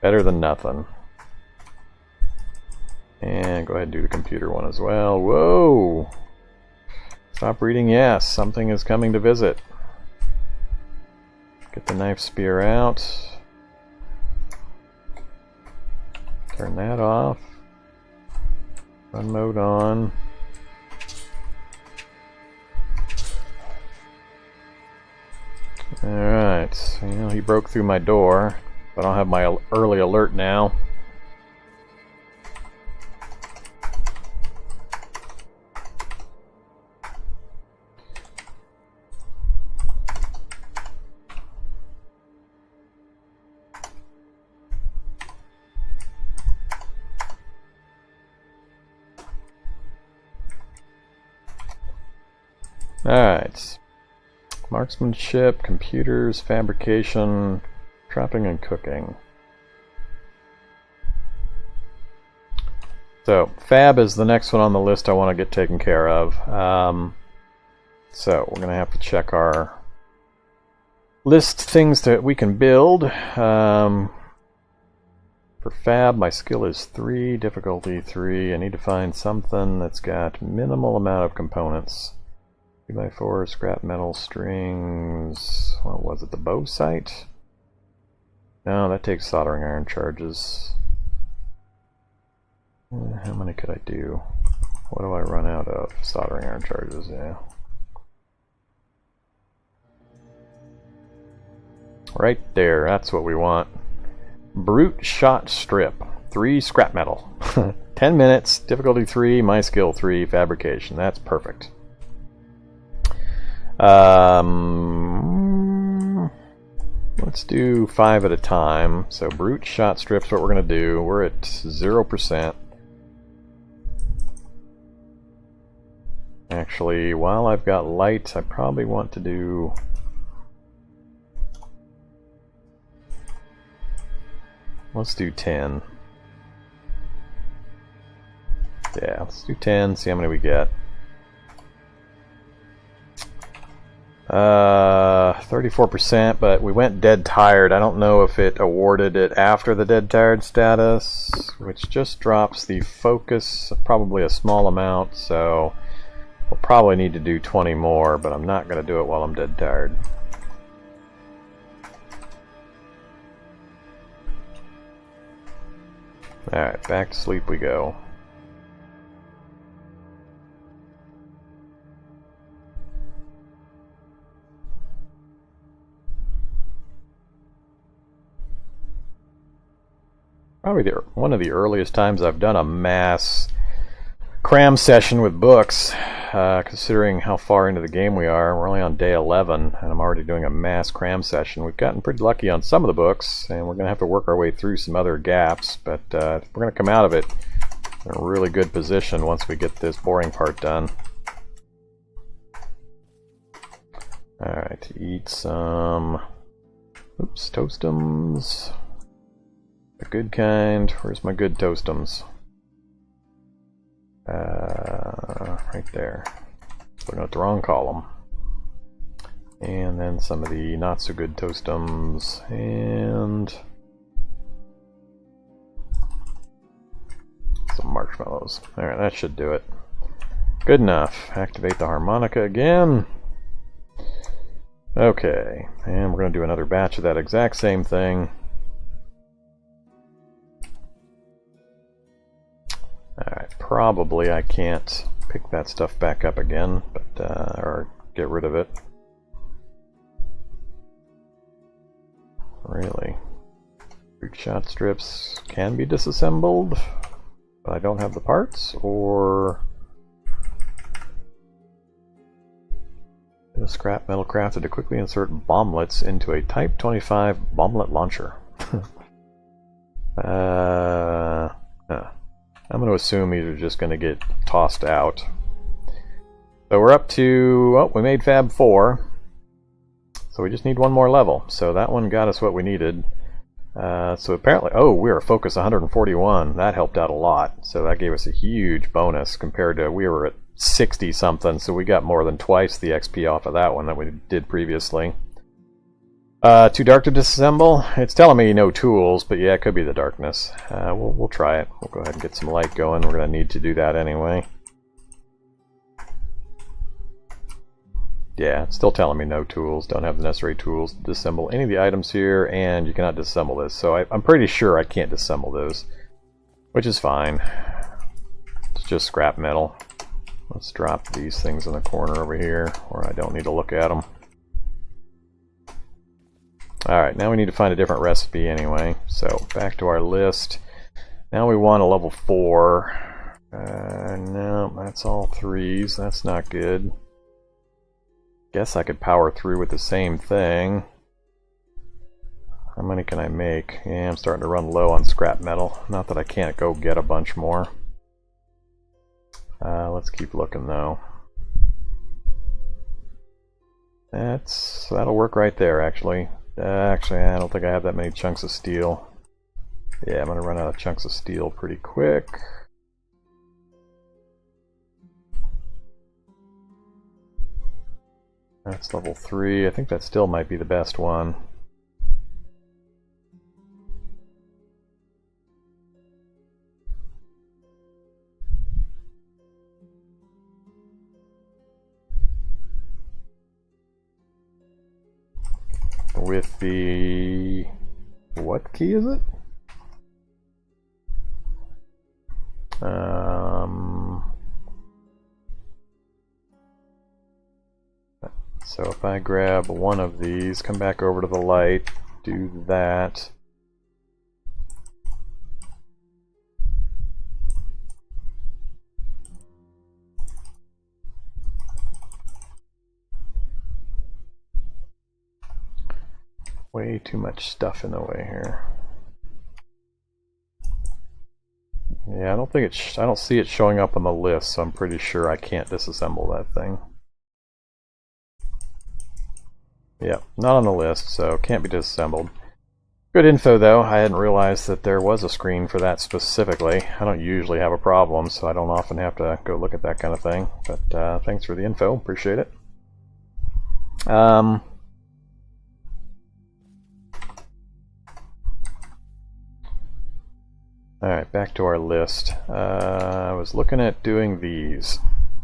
Better than nothing. And go ahead and do the computer one as well. Whoa! Stop reading yes. Something is coming to visit. Get the knife spear out. Turn that off. Run mode on. Alright, well, he broke through my door. I don't have my early alert now. Alright. Marksmanship, computers, fabrication, trapping and cooking. So, fab is the next one on the list I want to get taken care of. So, we're going to have to check our list things that we can build. For fab, my skill is 3, difficulty 3. I need to find something that's got minimal amount of components. 2x4, scrap metal, strings. What was it, the bow sight? No, that takes soldering iron charges. How many could I do? What do I run out of? Soldering iron charges, yeah. Right there, that's what we want. Brute shot strip. 3 scrap metal. 10 minutes, difficulty 3, my skill 3, fabrication. That's perfect. Let's do 5 at a time. So brute shot strips, what we're going to do. We're at 0%. Actually, while I've got light, I probably want to do... Let's do 10. Yeah, let's do 10, see how many we get. 34%, but we went dead tired. I don't know if it awarded it after the dead tired status, which just drops the focus probably a small amount, so we'll probably need to do 20 more, but I'm not going to do it while I'm dead tired. Alright, back to sleep we go. Probably one of the earliest times I've done a mass cram session with books, considering how far into the game we are. We're only on day 11, and I'm already doing a mass cram session. We've gotten pretty lucky on some of the books, and we're going to have to work our way through some other gaps, but we're going to come out of it in a really good position once we get this boring part done. Alright, eat some... Oops, toastums. The good kind. Where's my good toastums? Right there. Looking at the wrong column. And then some of the not so good toastums. And some marshmallows. Alright, that should do it. Good enough. Activate the harmonica again. Okay, and we're going to do another batch of that exact same thing. Alright, probably I can't pick that stuff back up again, but or get rid of it. Really? Root shot strips can be disassembled, but I don't have the parts, or... Scrap metal crafted to quickly insert bomblets into a Type 25 bomblet launcher. I'm going to assume these are just going to get tossed out. So we're up to... Oh, we made Fab 4. So we just need one more level. So that one got us what we needed. So apparently... Oh, we were focus 141. That helped out a lot. So that gave us a huge bonus compared to... We were at 60 something, so we got more than twice the XP off of that one that we did previously. Too dark to disassemble? It's telling me no tools, but yeah, it could be the darkness. We'll try it. We'll go ahead and get some light going. We're going to need to do that anyway. Yeah, it's still telling me no tools. Don't have the necessary tools to disassemble any of the items here, and you cannot disassemble this. So I'm pretty sure I can't disassemble those, which is fine. It's just scrap metal. Let's drop these things in the corner over here, where I don't need to look at them. Alright, now we need to find a different recipe anyway. So, back to our list. Now we want a level 4. No, that's all 3s. That's not good. Guess I could power through with the same thing. How many can I make? Yeah, I'm starting to run low on scrap metal. Not that I can't go get a bunch more. Let's keep looking though. That'll work right there actually. Actually, I don't think I have that many chunks of steel. Yeah, I'm going to run out of chunks of steel pretty quick. That's level 3. I think that still might be the best one. With the... what key is it? So if I grab one of these, come back over to the light, do that. Way too much stuff in the way here. Yeah, I don't think I don't see it showing up on the list, so I'm pretty sure I can't disassemble that thing. Yep, not on the list, so can't be disassembled. Good info though. I hadn't realized that there was a screen for that specifically. I don't usually have a problem, so I don't often have to go look at that kind of thing. But thanks for the info, appreciate it. Alright, back to our list. I was looking at doing these.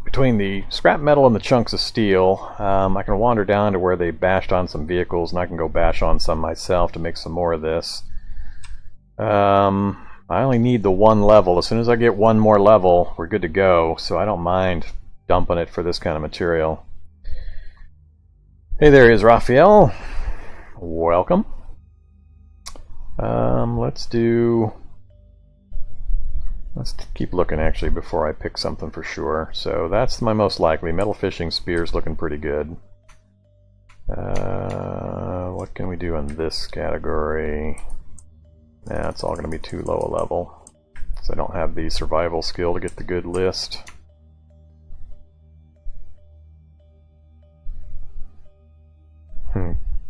Between the scrap metal and the chunks of steel, I can wander down to where they bashed on some vehicles, and I can go bash on some myself to make some more of this. I only need the one level. As soon as I get one more level, we're good to go, so I don't mind dumping it for this kind of material. Hey, there is Raphael. Welcome. Let's keep looking actually before I pick something for sure. So that's my most likely. Metal fishing spear's looking pretty good. What can we do in this category? Nah, it's all going to be too low a level, because I don't have the survival skill to get the good list.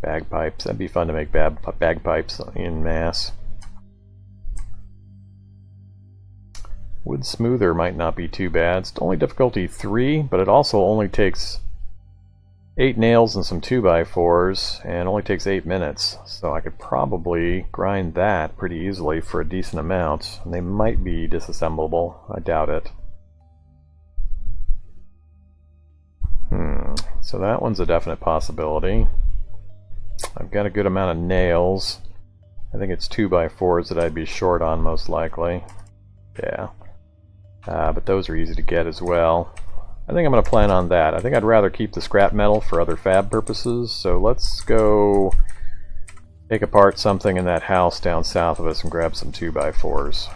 Bagpipes. That'd be fun to make bagpipes in mass. Wood smoother might not be too bad. It's only difficulty 3, but it also only takes 8 nails and some 2x4s, and only takes 8 minutes. So I could probably grind that pretty easily for a decent amount. And they might be disassemblable. I doubt it. So that one's a definite possibility. I've got a good amount of nails. I think it's 2x4s that I'd be short on most likely. Yeah. But those are easy to get as well. I think I'm going to plan on that. I think I'd rather keep the scrap metal for other fab purposes, so let's go take apart something in that house down south of us and grab some 2x4s.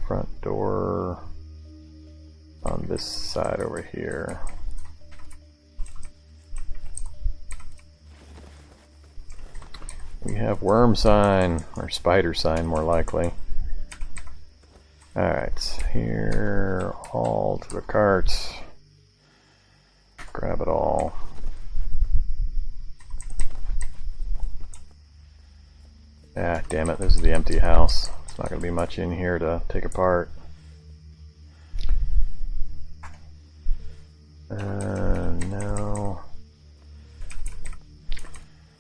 Front door on this side over here. We have worm sign, or spider sign more likely. Alright, here, all to the cart. Grab it all. Ah, damn it, this is the empty house. There's not going to be much in here to take apart.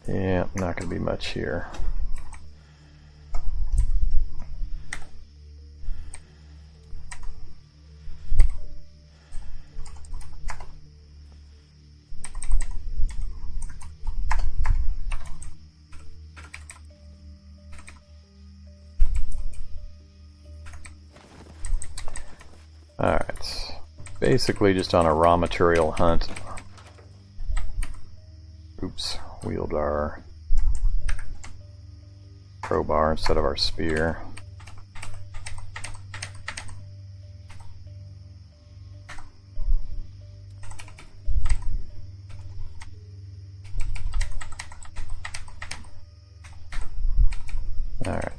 Yeah, not going to be much here. Alright, basically just on a raw material hunt. Oops, wheeled our crowbar instead of our spear. Alright.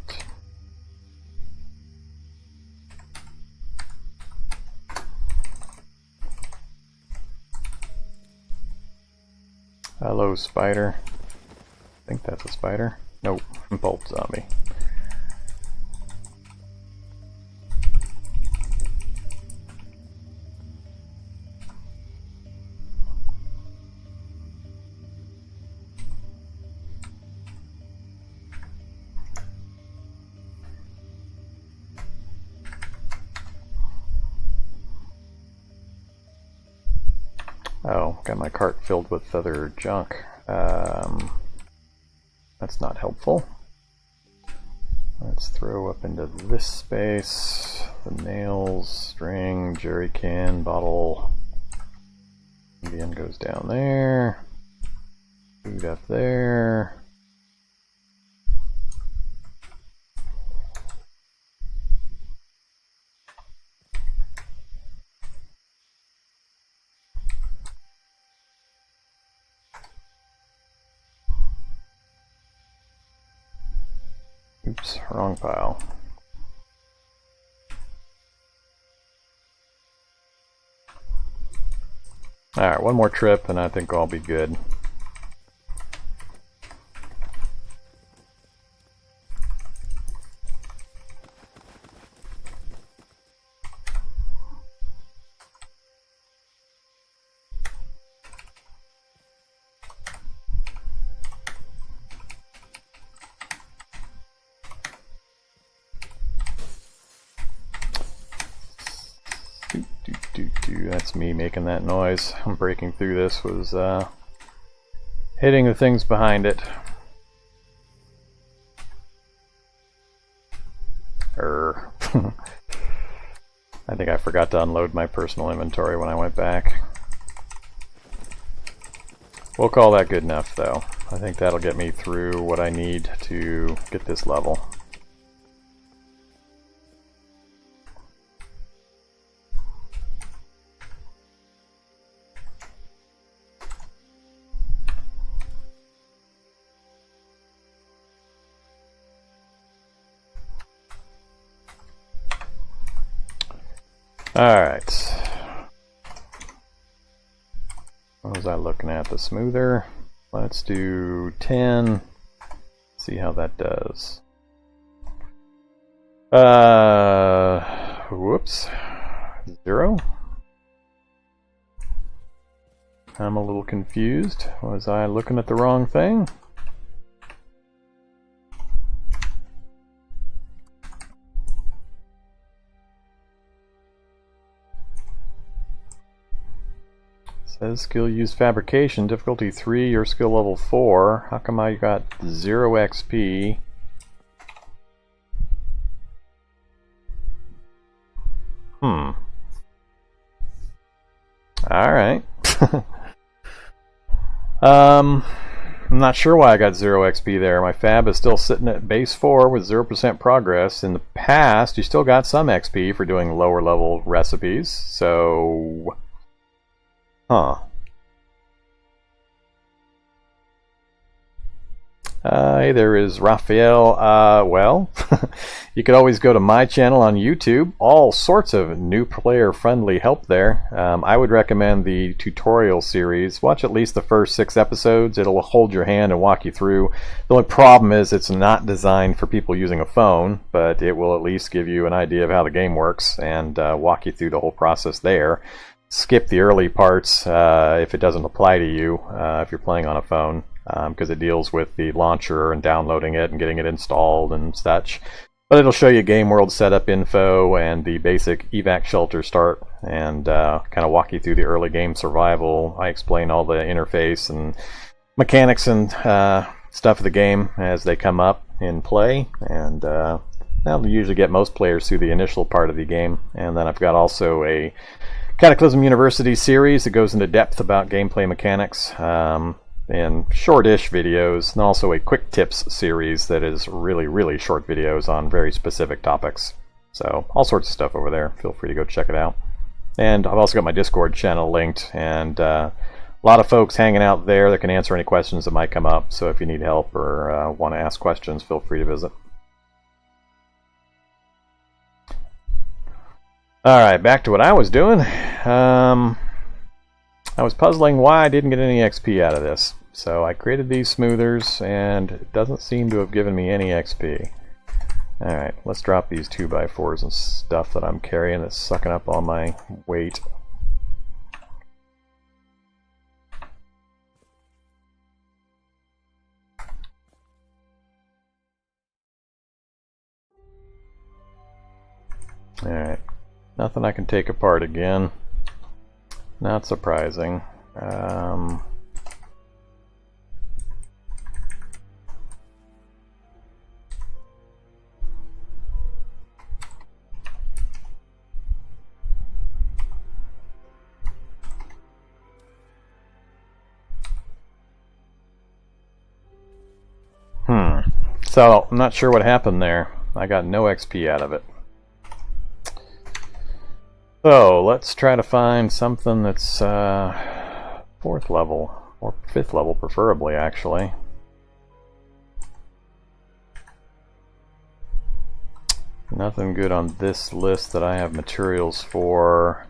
Hello, spider. I think that's a spider. Nope, bolt zombie. Oh, got my cart filled with other junk. That's not helpful. Let's throw up into this space the nails, string, jerry can, bottle. Indian goes down there. Food up there. Oops, wrong pile. Alright, one more trip and I think I'll be good. That's me making that noise. I'm breaking through this was hitting the things behind it. I think I forgot to unload my personal inventory when I went back. We'll call that good enough though. I think that'll get me through what I need to get this level. Alright. What was I looking at? The smoother. Let's do 10. See how that does. Whoops. 0. I'm a little confused. Was I looking at the wrong thing? Says skill use fabrication, difficulty 3, your skill level 4. How come I got 0 XP? Alright. I'm not sure why I got 0 XP there. My fab is still sitting at base 4 with 0% progress. In the past, you still got some XP for doing lower level recipes, so... Huh. Hey, there is Raphael. Well, you could always go to my channel on YouTube. All sorts of new player-friendly help there. I would recommend the tutorial series. Watch at least the first 6 episodes. It'll hold your hand and walk you through. The only problem is it's not designed for people using a phone, but it will at least give you an idea of how the game works and walk you through the whole process there. skip the early parts if it doesn't apply to you if you're playing on a phone, because it deals with the launcher and downloading it and getting it installed and such. But it'll show you game world setup info and the basic evac shelter start, and kind of walk you through the early game survival. I explain all the interface and mechanics and stuff of the game as they come up in play, and that'll usually get most players through the initial part of the game. And then I've got also a Cataclysm University series that goes into depth about gameplay mechanics in shortish videos, and also a quick tips series that is really short videos on very specific topics. So all sorts of stuff over there. Feel free to go check it out. And I've also got my Discord channel linked, and a lot of folks hanging out there that can answer any questions that might come up. So if you need help or want to ask questions, feel free to visit. Alright, back to what I was doing. I was puzzling why I didn't get any XP out of this. So I created these smoothers, and it doesn't seem to have given me any XP. Alright, let's drop these 2x4s and stuff that I'm carrying that's sucking up all my weight. Alright, nothing I can take apart again. Not surprising. So, I'm not sure what happened there. I got no XP out of it. So, let's try to find something that's 4th level, or 5th level preferably, actually. Nothing good on this list that I have materials for.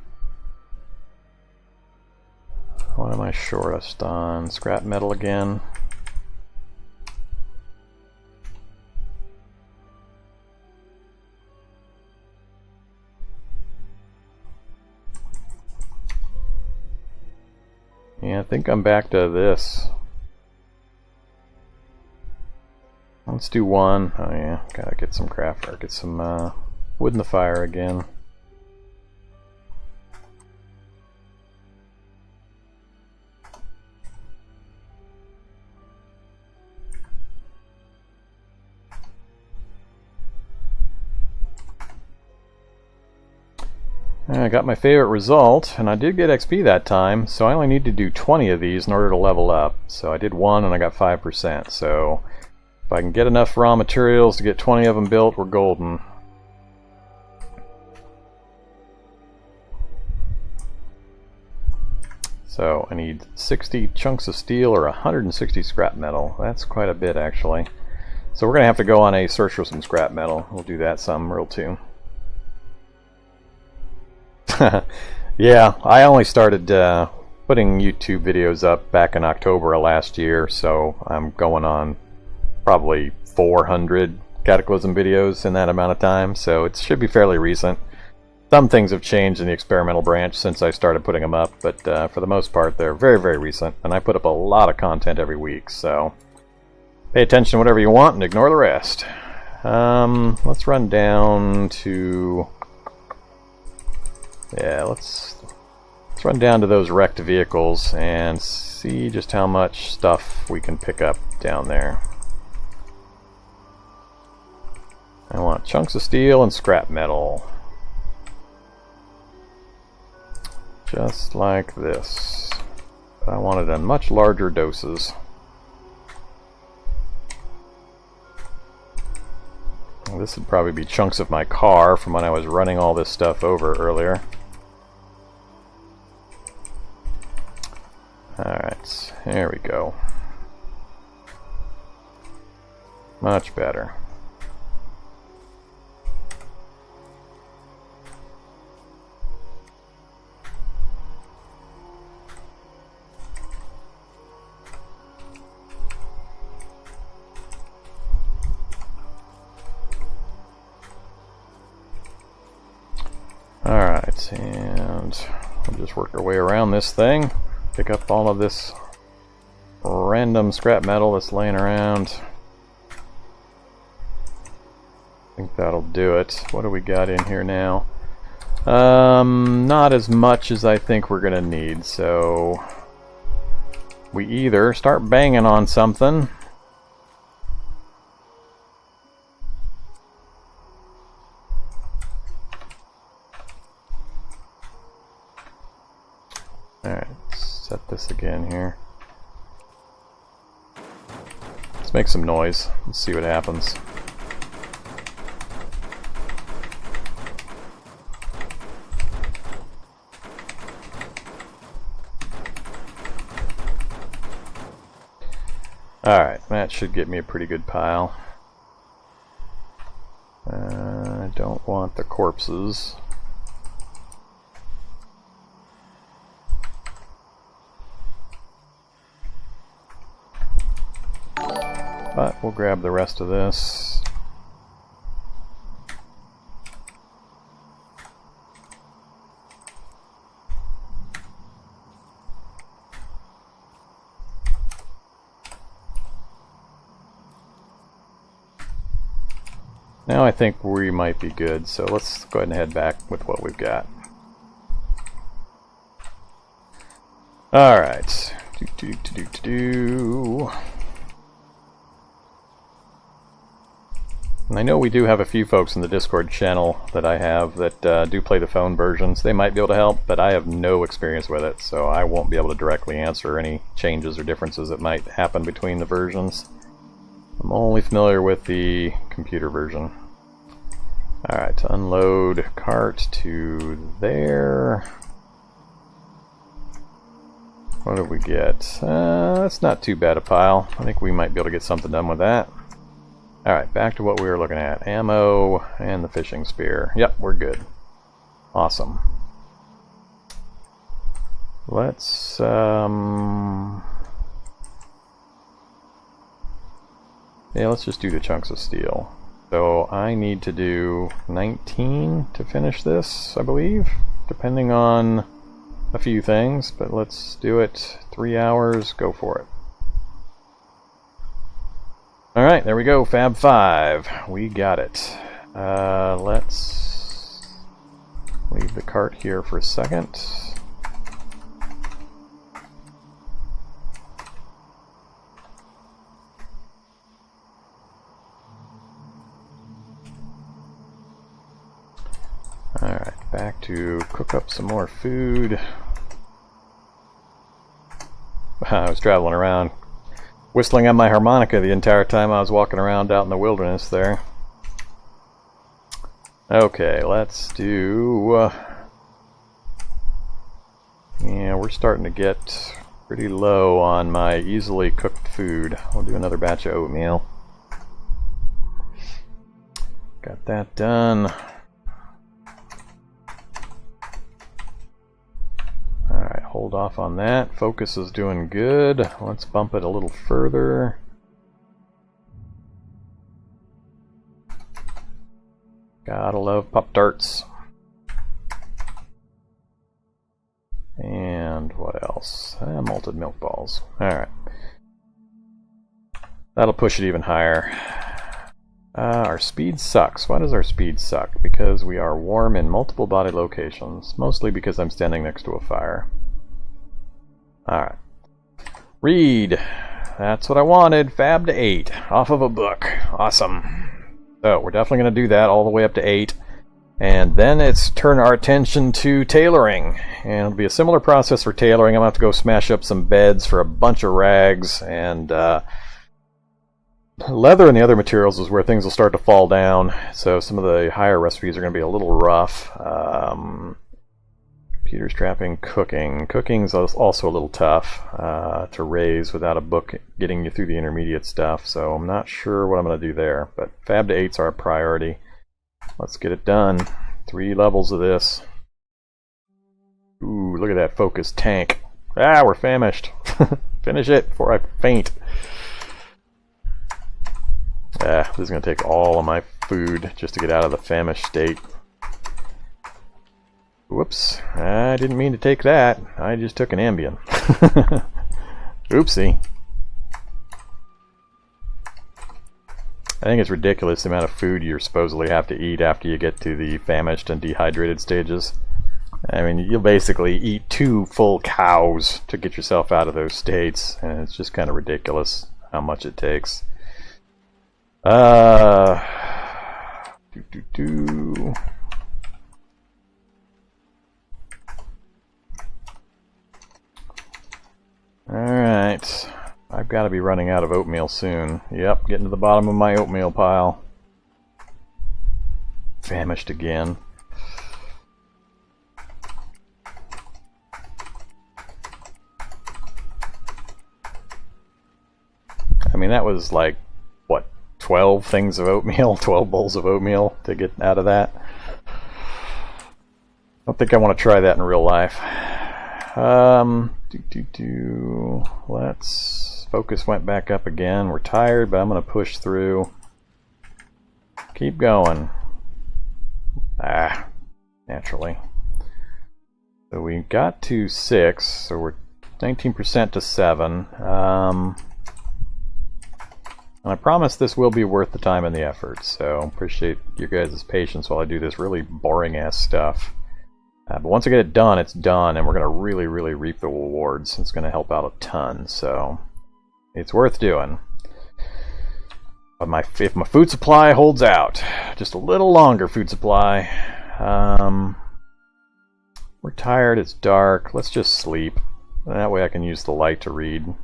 What am I shortest on? Scrap metal again. Yeah, I think I'm back to this. Let's do one. Oh yeah, gotta get some craft or get some wood in the fire again. I got my favorite result, and I did get XP that time, so I only need to do 20 of these in order to level up. So I did one and I got 5%, so if I can get enough raw materials to get 20 of them built, we're golden. So I need 60 chunks of steel or 160 scrap metal. That's quite a bit, actually. So we're going to have to go on a search for some scrap metal. We'll do that some real too. Yeah, I only started putting YouTube videos up back in October of last year, so I'm going on probably 400 Cataclysm videos in that amount of time, so it should be fairly recent. Some things have changed in the experimental branch since I started putting them up, but for the most part they're very recent, and I put up a lot of content every week, so pay attention to whatever you want and ignore the rest. Let's run down to... Yeah, let's run down to those wrecked vehicles and see just how much stuff we can pick up down there. I want chunks of steel and scrap metal. Just like this. But I want it in much larger doses. This would probably be chunks of my car from when I was running all this stuff over earlier. Alright, here we go. Much better. Alright, and we'll just work our way around this thing. Pick up all of this random scrap metal that's laying around. I think that'll do it. What do we got in here now? Not as much as I think we're gonna need, so we either start banging on something, alright, set this again here. Let's make some noise. Let's see what happens. Alright, that should get me a pretty good pile. I don't want the corpses. But we'll grab the rest of this. Now I think we might be good, so let's go ahead and head back with what we've got. Alright. And I know we do have a few folks in the Discord channel that I have that do play the phone versions. They might be able to help, but I have no experience with it, so I won't be able to directly answer any changes or differences that might happen between the versions. I'm only familiar with the computer version. Alright, to unload cart to there. What did we get? That's not too bad a pile. I think we might be able to get something done with that. Alright, back to what we were looking at. Ammo and the fishing spear. Yep, we're good. Awesome. Let's yeah, let's just do the chunks of steel. So I need to do 19 to finish this, I believe, depending on a few things, but let's do it. 3 hours, go for it. Alright, there we go, Fab 5. We got it. Let's leave the cart here for a second. Alright, back to cook up some more food. I was traveling around whistling on my harmonica the entire time I was walking around out in the wilderness there. Okay, let's do... yeah, we're starting to get pretty low on my easily cooked food. We'll do another batch of oatmeal. Got that done. Alright, hold off on that. Focus is doing good. Let's bump it a little further. Gotta love Pop-Tarts. And what else? Malted milk balls. Alright. That'll push it even higher. Our speed sucks. Why does our speed suck? Because we are warm in multiple body locations. Mostly because I'm standing next to a fire. Alright. Read. That's what I wanted. Fab to 8. Off of a book. Awesome. So we're definitely going to do that all the way up to 8. And then it's turn our attention to tailoring. And it'll be a similar process for tailoring. I'm going to have to go smash up some beds for a bunch of rags. And leather and the other materials is where things will start to fall down. So some of the higher recipes are going to be a little rough. Peter's trapping, cooking. Cooking's also a little tough to raise without a book getting you through the intermediate stuff. So I'm not sure what I'm going to do there. But Fab to 8's our priority. Let's get it done. 3 levels of this. Ooh, look at that focused tank. Ah, we're famished. Finish it before I faint. This is going to take all of my food just to get out of the famished state. Whoops, I didn't mean to take that. I just took an Ambien. Oopsie. I think it's ridiculous the amount of food you supposedly have to eat after you get to the famished and dehydrated stages. I mean, you'll basically eat 2 full cows to get yourself out of those states, and it's just kind of ridiculous how much it takes. Alright, I've got to be running out of oatmeal soon. Yep, getting to the bottom of my oatmeal pile. Famished again. I mean, that was like, what, 12 things of oatmeal? 12 bowls of oatmeal to get out of that? I don't think I want to try that in real life. Let's... Focus went back up again. We're tired, but I'm going to push through. Keep going. Naturally. So we got to 6, so we're 19% to 7. And I promise this will be worth the time and the effort, so appreciate your guys' patience while I do this really boring-ass stuff. But once I get it done, it's done, and we're going to really, really reap the rewards. It's going to help out a ton, so it's worth doing. But if my food supply holds out, just a little longer food supply. We're tired, it's dark, let's just sleep. That way I can use the light to read.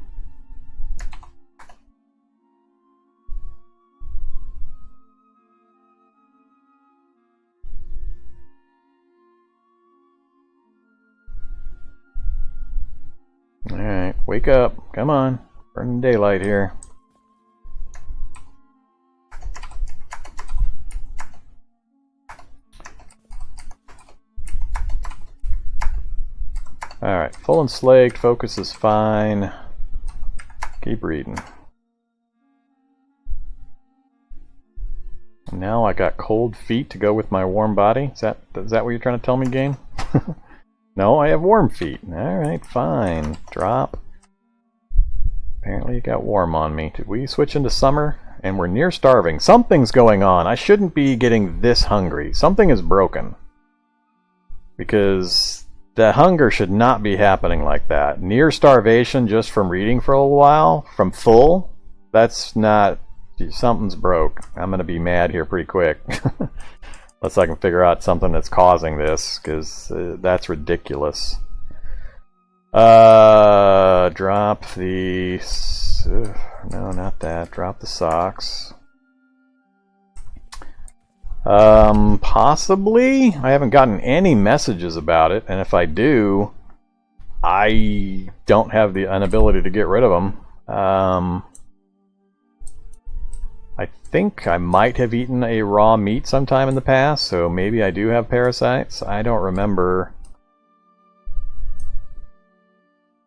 Alright, wake up. Come on. Burning daylight here. Alright, full and slaked. Focus is fine. Keep reading. Now I got cold feet to go with my warm body. Is that what you're trying to tell me, game? No, I have warm feet. Alright, fine. Drop. Apparently it got warm on me. Did we switch into summer? And we're near starving. Something's going on. I shouldn't be getting this hungry. Something is broken. Because the hunger should not be happening like that. Near starvation just from reading for a little while, from full, that's not... Something's broke. I'm going to be mad here pretty quick. Unless I can figure out something that's causing this, because that's ridiculous. Drop the... no, not that. Drop the socks. Possibly? I haven't gotten any messages about it, and if I do, I don't have the ability to get rid of them. I think I might have eaten a raw meat sometime in the past, so maybe I do have parasites. I don't remember.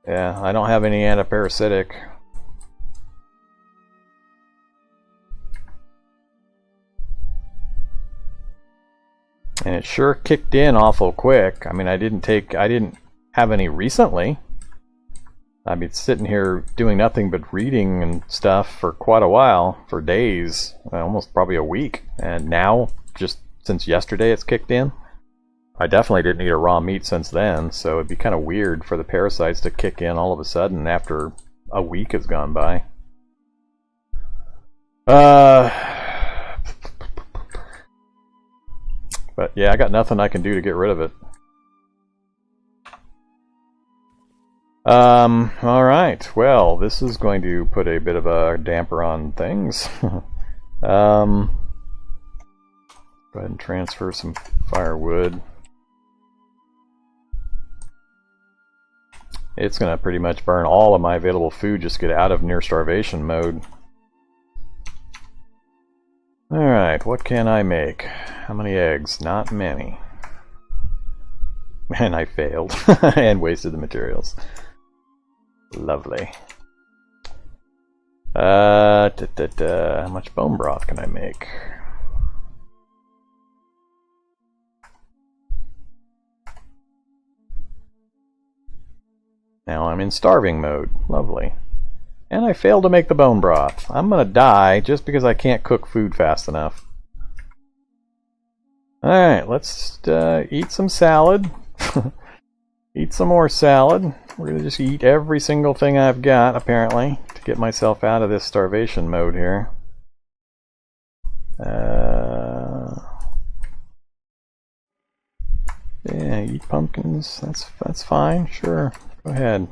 Yeah, I don't have any antiparasitic. And it sure kicked in awful quick. I mean, I didn't have any recently. I've been sitting here doing nothing but reading and stuff for quite a while, for days, almost probably a week. And now, just since yesterday, it's kicked in. I definitely didn't eat a raw meat since then, so it'd be kind of weird for the parasites to kick in all of a sudden after a week has gone by. But yeah, I got nothing I can do to get rid of it. Alright, well, this is going to put a bit of a damper on things. Go ahead and transfer some firewood. It's going to pretty much burn all of my available food just to get out of near starvation mode. Alright, what can I make? How many eggs? Not many. And I failed and wasted the materials. Lovely. How much bone broth can I make? Now I'm in starving mode. Lovely. And I failed to make the bone broth. I'm gonna die just because I can't cook food fast enough. Alright, let's eat some salad. Eat some more salad. We're gonna just eat every single thing I've got, apparently, to get myself out of this starvation mode here. Yeah, eat pumpkins. That's fine. Sure, go ahead.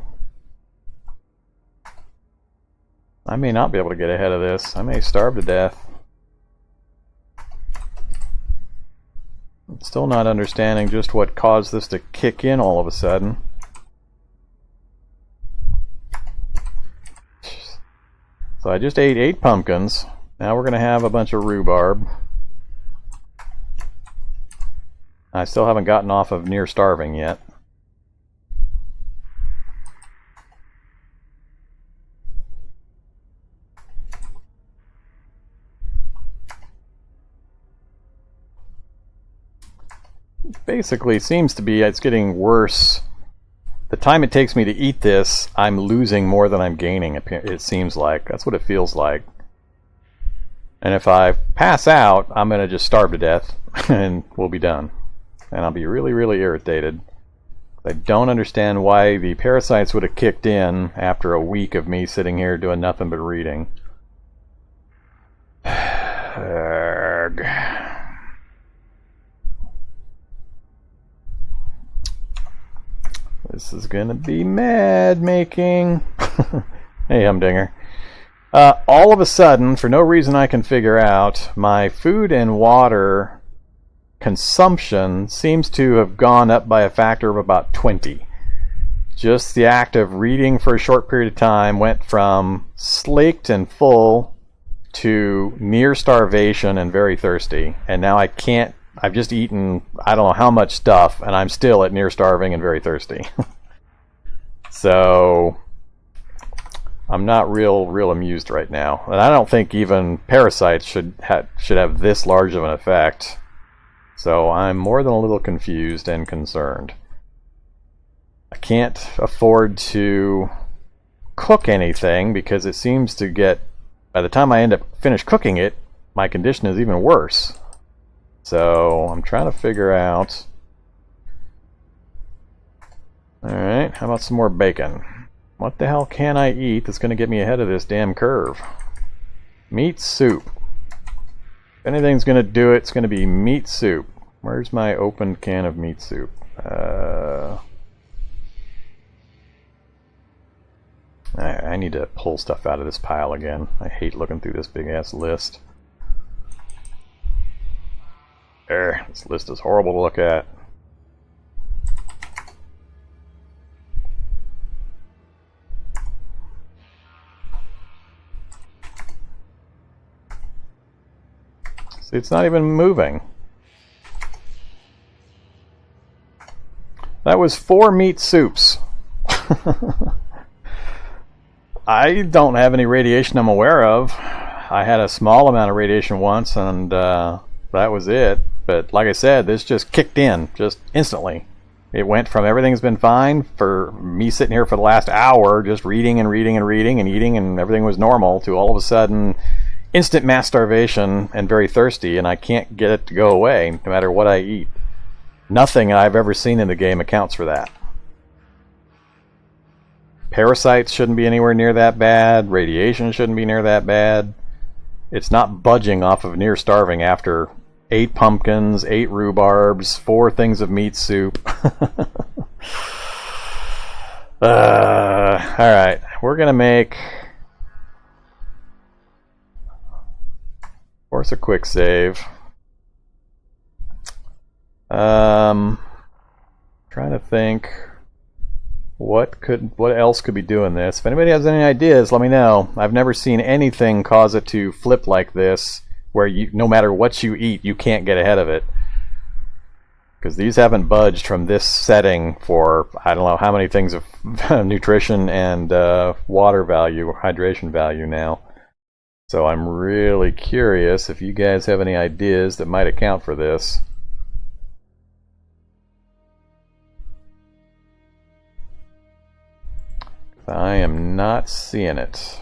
I may not be able to get ahead of this. I may starve to death. I'm still not understanding just what caused this to kick in all of a sudden. So I just ate 8 pumpkins. Now we're going to have a bunch of rhubarb. I still haven't gotten off of near starving yet. Basically seems to be it's getting worse. The time it takes me to eat this, I'm losing more than I'm gaining, it seems like. That's what it feels like. And if I pass out, I'm going to just starve to death and we'll be done. And I'll be really, really irritated. I don't understand why the parasites would have kicked in after a week of me sitting here doing nothing but reading. This is gonna be mad making. Hey, Humdinger. All of a sudden, for no reason I can figure out, my food and water consumption seems to have gone up by a factor of about 20. Just the act of reading for a short period of time went from slaked and full to near starvation and very thirsty. And now I can't. I've just eaten I don't know how much stuff, and I'm still at near starving and very thirsty. So I'm not real amused right now, and I don't think even parasites should have this large of an effect. So I'm more than a little confused and concerned. I can't afford to cook anything because it seems to get, by the time I finish cooking it, my condition is even worse. So I'm trying to figure out. Alright, how about some more bacon? What the hell can I eat that's going to get me ahead of this damn curve? Meat soup. If anything's going to do it, it's going to be meat soup. Where's my open can of meat soup? I need to pull stuff out of this pile again. I hate looking through this big ass list. There, this list is horrible to look at. See, it's not even moving. That was 4 meat soups. I don't have any radiation I'm aware of. I had a small amount of radiation once, and that was it. But like I said, this just kicked in just instantly. It went from everything's been fine for me sitting here for the last hour just reading and reading and reading and eating and everything was normal to all of a sudden instant mass starvation and very thirsty, and I can't get it to go away no matter what I eat. Nothing I've ever seen in the game accounts for that. Parasites shouldn't be anywhere near that bad. Radiation shouldn't be near that bad. It's not budging off of near starving after 8 pumpkins, 8 rhubarbs, 4 things of meat soup. Alright, we're going to make, force a quick save. Trying to think what else could be doing this. If anybody has any ideas, let me know. I've never seen anything cause it to flip like this, where no matter what you eat, you can't get ahead of it. Because these haven't budged from this setting for, I don't know how many things of nutrition and water value, hydration value now. So I'm really curious if you guys have any ideas that might account for this. I am not seeing it.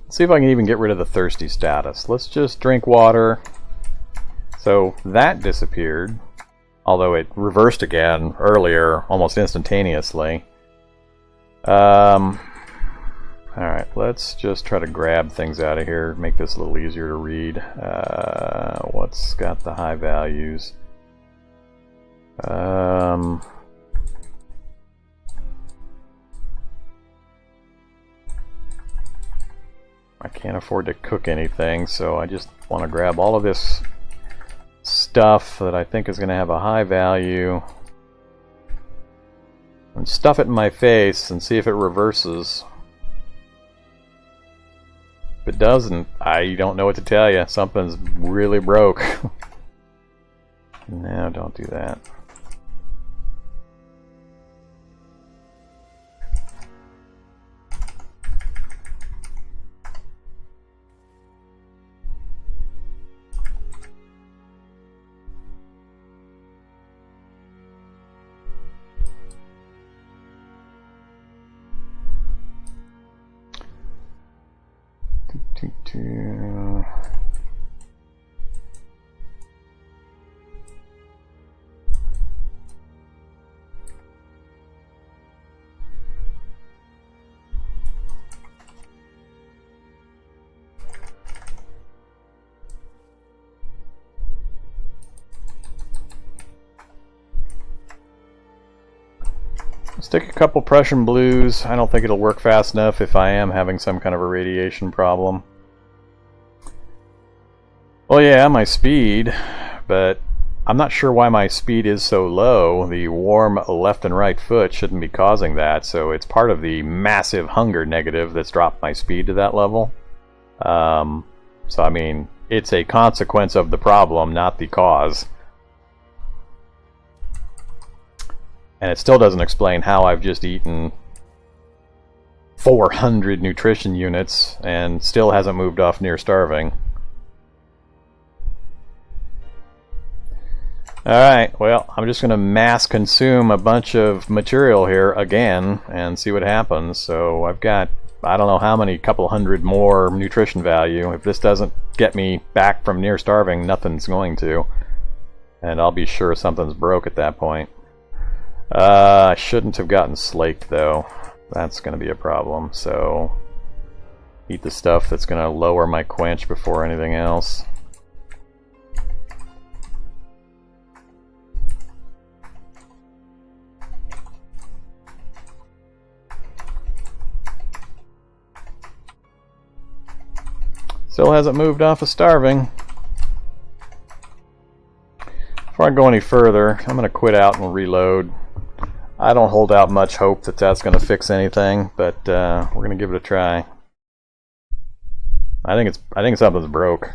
Let's see if I can even get rid of the thirsty status. Let's just drink water. So that disappeared, although it reversed again earlier, almost instantaneously. Alright, let's just try to grab things out of here, make this a little easier to read. What's got the high values? I can't afford to cook anything, so I just want to grab all of this stuff that I think is going to have a high value and stuff it in my face and see if it reverses. If it doesn't, I don't know what to tell you. Something's really broke. No, don't do that. Stick a couple Prussian blues. I don't think it'll work fast enough if I am having some kind of a radiation problem. Well, yeah, my speed, but I'm not sure why my speed is so low. The warm left and right foot shouldn't be causing that, so it's part of the massive hunger negative that's dropped my speed to that level. So, I mean, it's a consequence of the problem, not the cause. And it still doesn't explain how I've just eaten 400 nutrition units and still hasn't moved off near starving. Alright, well, I'm just going to mass consume a bunch of material here again and see what happens. So I've got, I don't know how many, couple hundred more nutrition value. If this doesn't get me back from near starving, nothing's going to. And I'll be sure something's broke at that point. I shouldn't have gotten slaked though. That's going to be a problem. So eat the stuff that's going to lower my quench before anything else. Still hasn't moved off of starving. Before I go any further, I'm going to quit out and reload. I don't hold out much hope that that's going to fix anything, but we're going to give it a try. I think something's broke.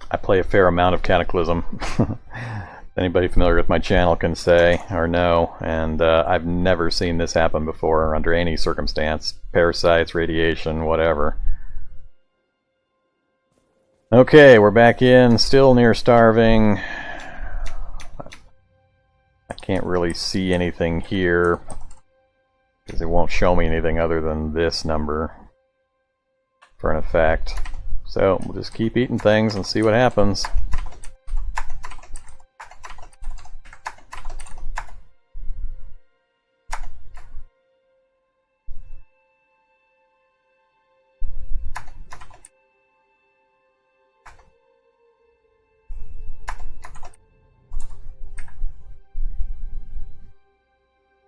I play a fair amount of Cataclysm. Anybody familiar with my channel can say or know, and I've never seen this happen before under any circumstance. Parasites, radiation, whatever. Okay, we're back in, still near starving. I can't really see anything here because it won't show me anything other than this number for an effect. So we'll just keep eating things and see what happens.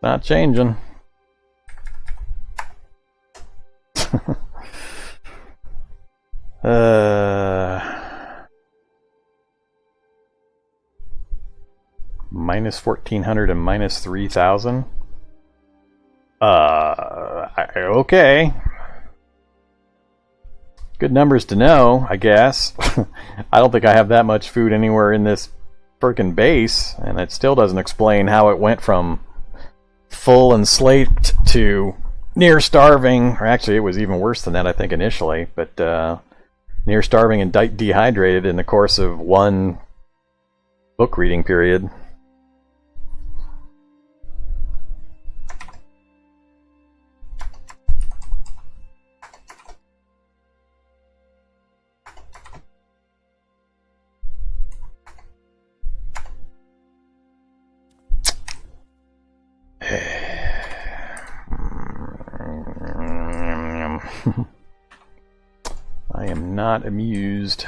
Not changing. Minus 1,400 and minus 3,000. Okay. Good numbers to know, I guess. I don't think I have that much food anywhere in this freaking base, and it still doesn't explain how it went from full and slaked to near starving, or actually it was even worse than that I think initially, but near starving and dehydrated in the course of one book reading period. I am not amused.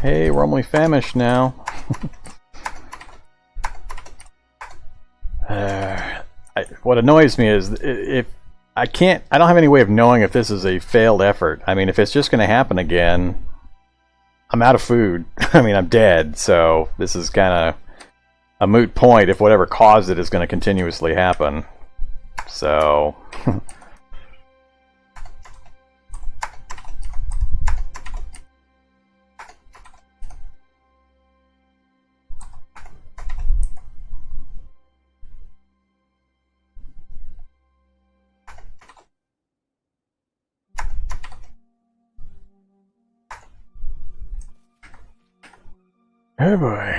Hey, we're only famished now. What annoys me is if I don't have any way of knowing if this is a failed effort. I mean, if it's just going to happen again, I'm out of food. I mean, I'm dead, so this is kind of a moot point if whatever caused it is going to continuously happen. So... Oh boy.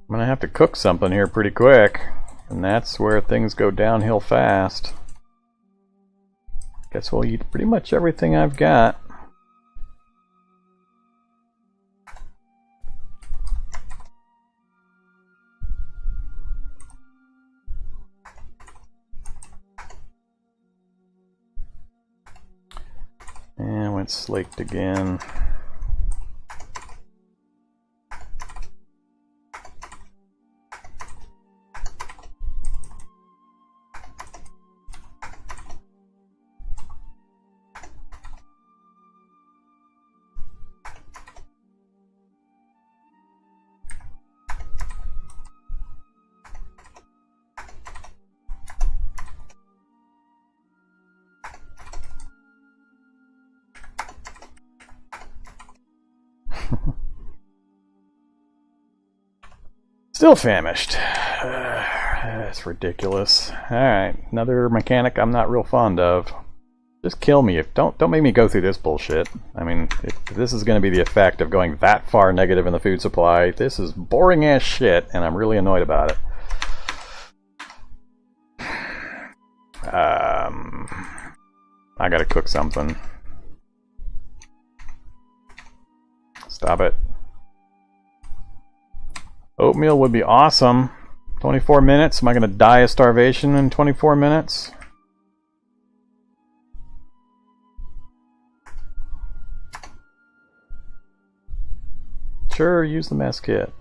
I'm gonna have to cook something here pretty quick, and that's where things go downhill fast. Guess we'll eat pretty much everything I've got. And went slaked again. Still famished. That's ridiculous. Alright, another mechanic I'm not real fond of. Just kill me. Don't make me go through this bullshit. I mean, if this is going to be the effect of going that far negative in the food supply, this is boring ass shit, and I'm really annoyed about it. I gotta cook something. Stop it. Oatmeal would be awesome. 24 minutes? Am I going to die of starvation in 24 minutes? Sure, use the mess kit.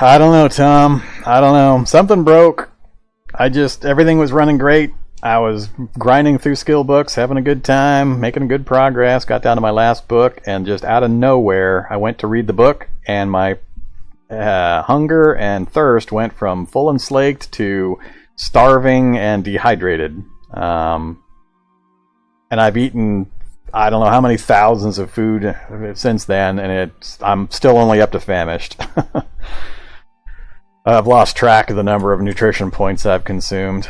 I don't know, Tom. I don't know. Something broke. Everything was running great. I was grinding through skill books, having a good time, making good progress, got down to my last book, and just out of nowhere, I went to read the book, and my hunger and thirst went from full and slaked to starving and dehydrated. And I've eaten, I don't know how many thousands of food since then, and I'm still only up to famished. I've lost track of the number of nutrition points I've consumed.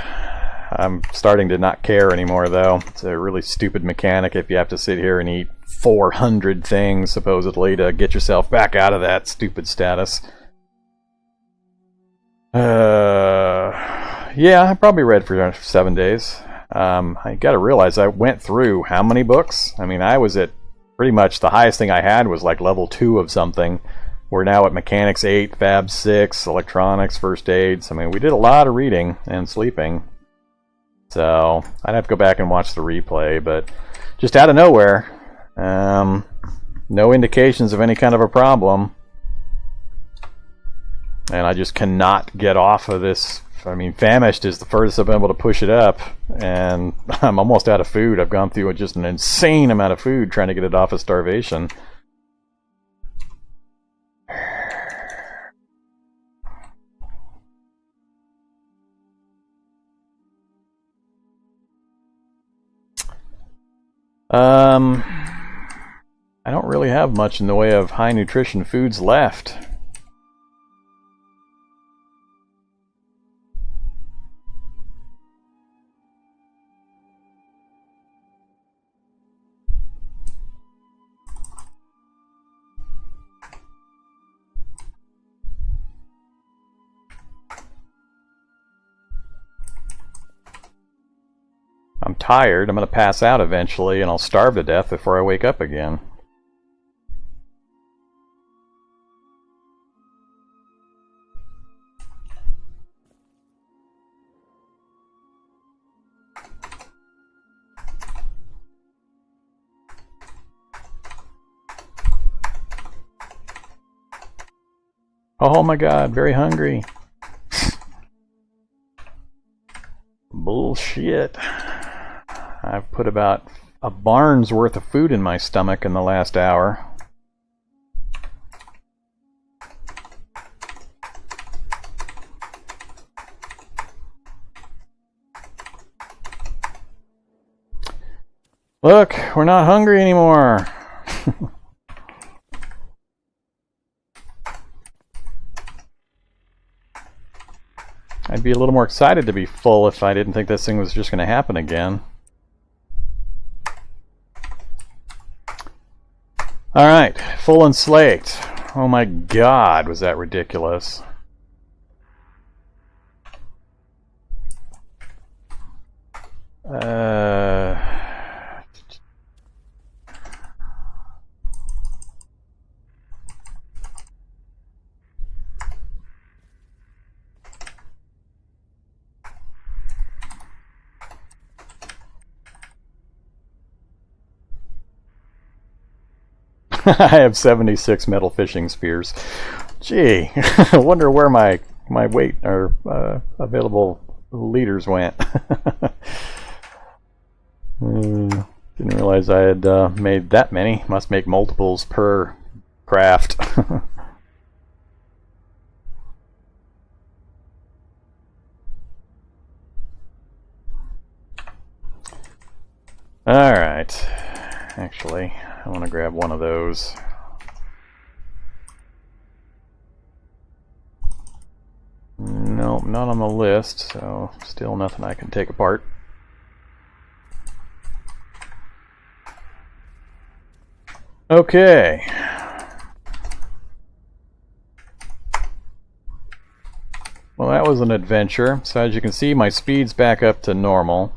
I'm starting to not care anymore, though. It's a really stupid mechanic if you have to sit here and eat 400 things, supposedly, to get yourself back out of that stupid status. Yeah, I probably read for 7 days. I gotta realize I went through how many books? I mean, I was at pretty much the highest thing I had was like level 2 of something. We're now at Mechanics 8, Fab 6, Electronics, First Aids. I mean, we did a lot of reading and sleeping. So, I'd have to go back and watch the replay, but just out of nowhere, no indications of any kind of a problem. And I just cannot get off of this. I mean, famished is the furthest I've been able to push it up, and I'm almost out of food. I've gone through just an insane amount of food trying to get it off of starvation. I don't really have much in the way of high nutrition foods left. I'm tired. I'm going to pass out eventually, and I'll starve to death before I wake up again. Oh my god, very hungry. Bullshit. I've put about a barn's worth of food in my stomach in the last hour. Look, we're not hungry anymore. I'd be a little more excited to be full if I didn't think this thing was just going to happen again. Alright, full and slaked. Oh my god, was that ridiculous. I have 76 metal fishing spears. Gee, I wonder where my weight or available liters went. Didn't realize I had made that many. Must make multiples per craft. Alright. Actually, I want to grab one of those. Nope, not on the list, so still nothing I can take apart. Okay. Well, that was an adventure. So as you can see, my speed's back up to normal.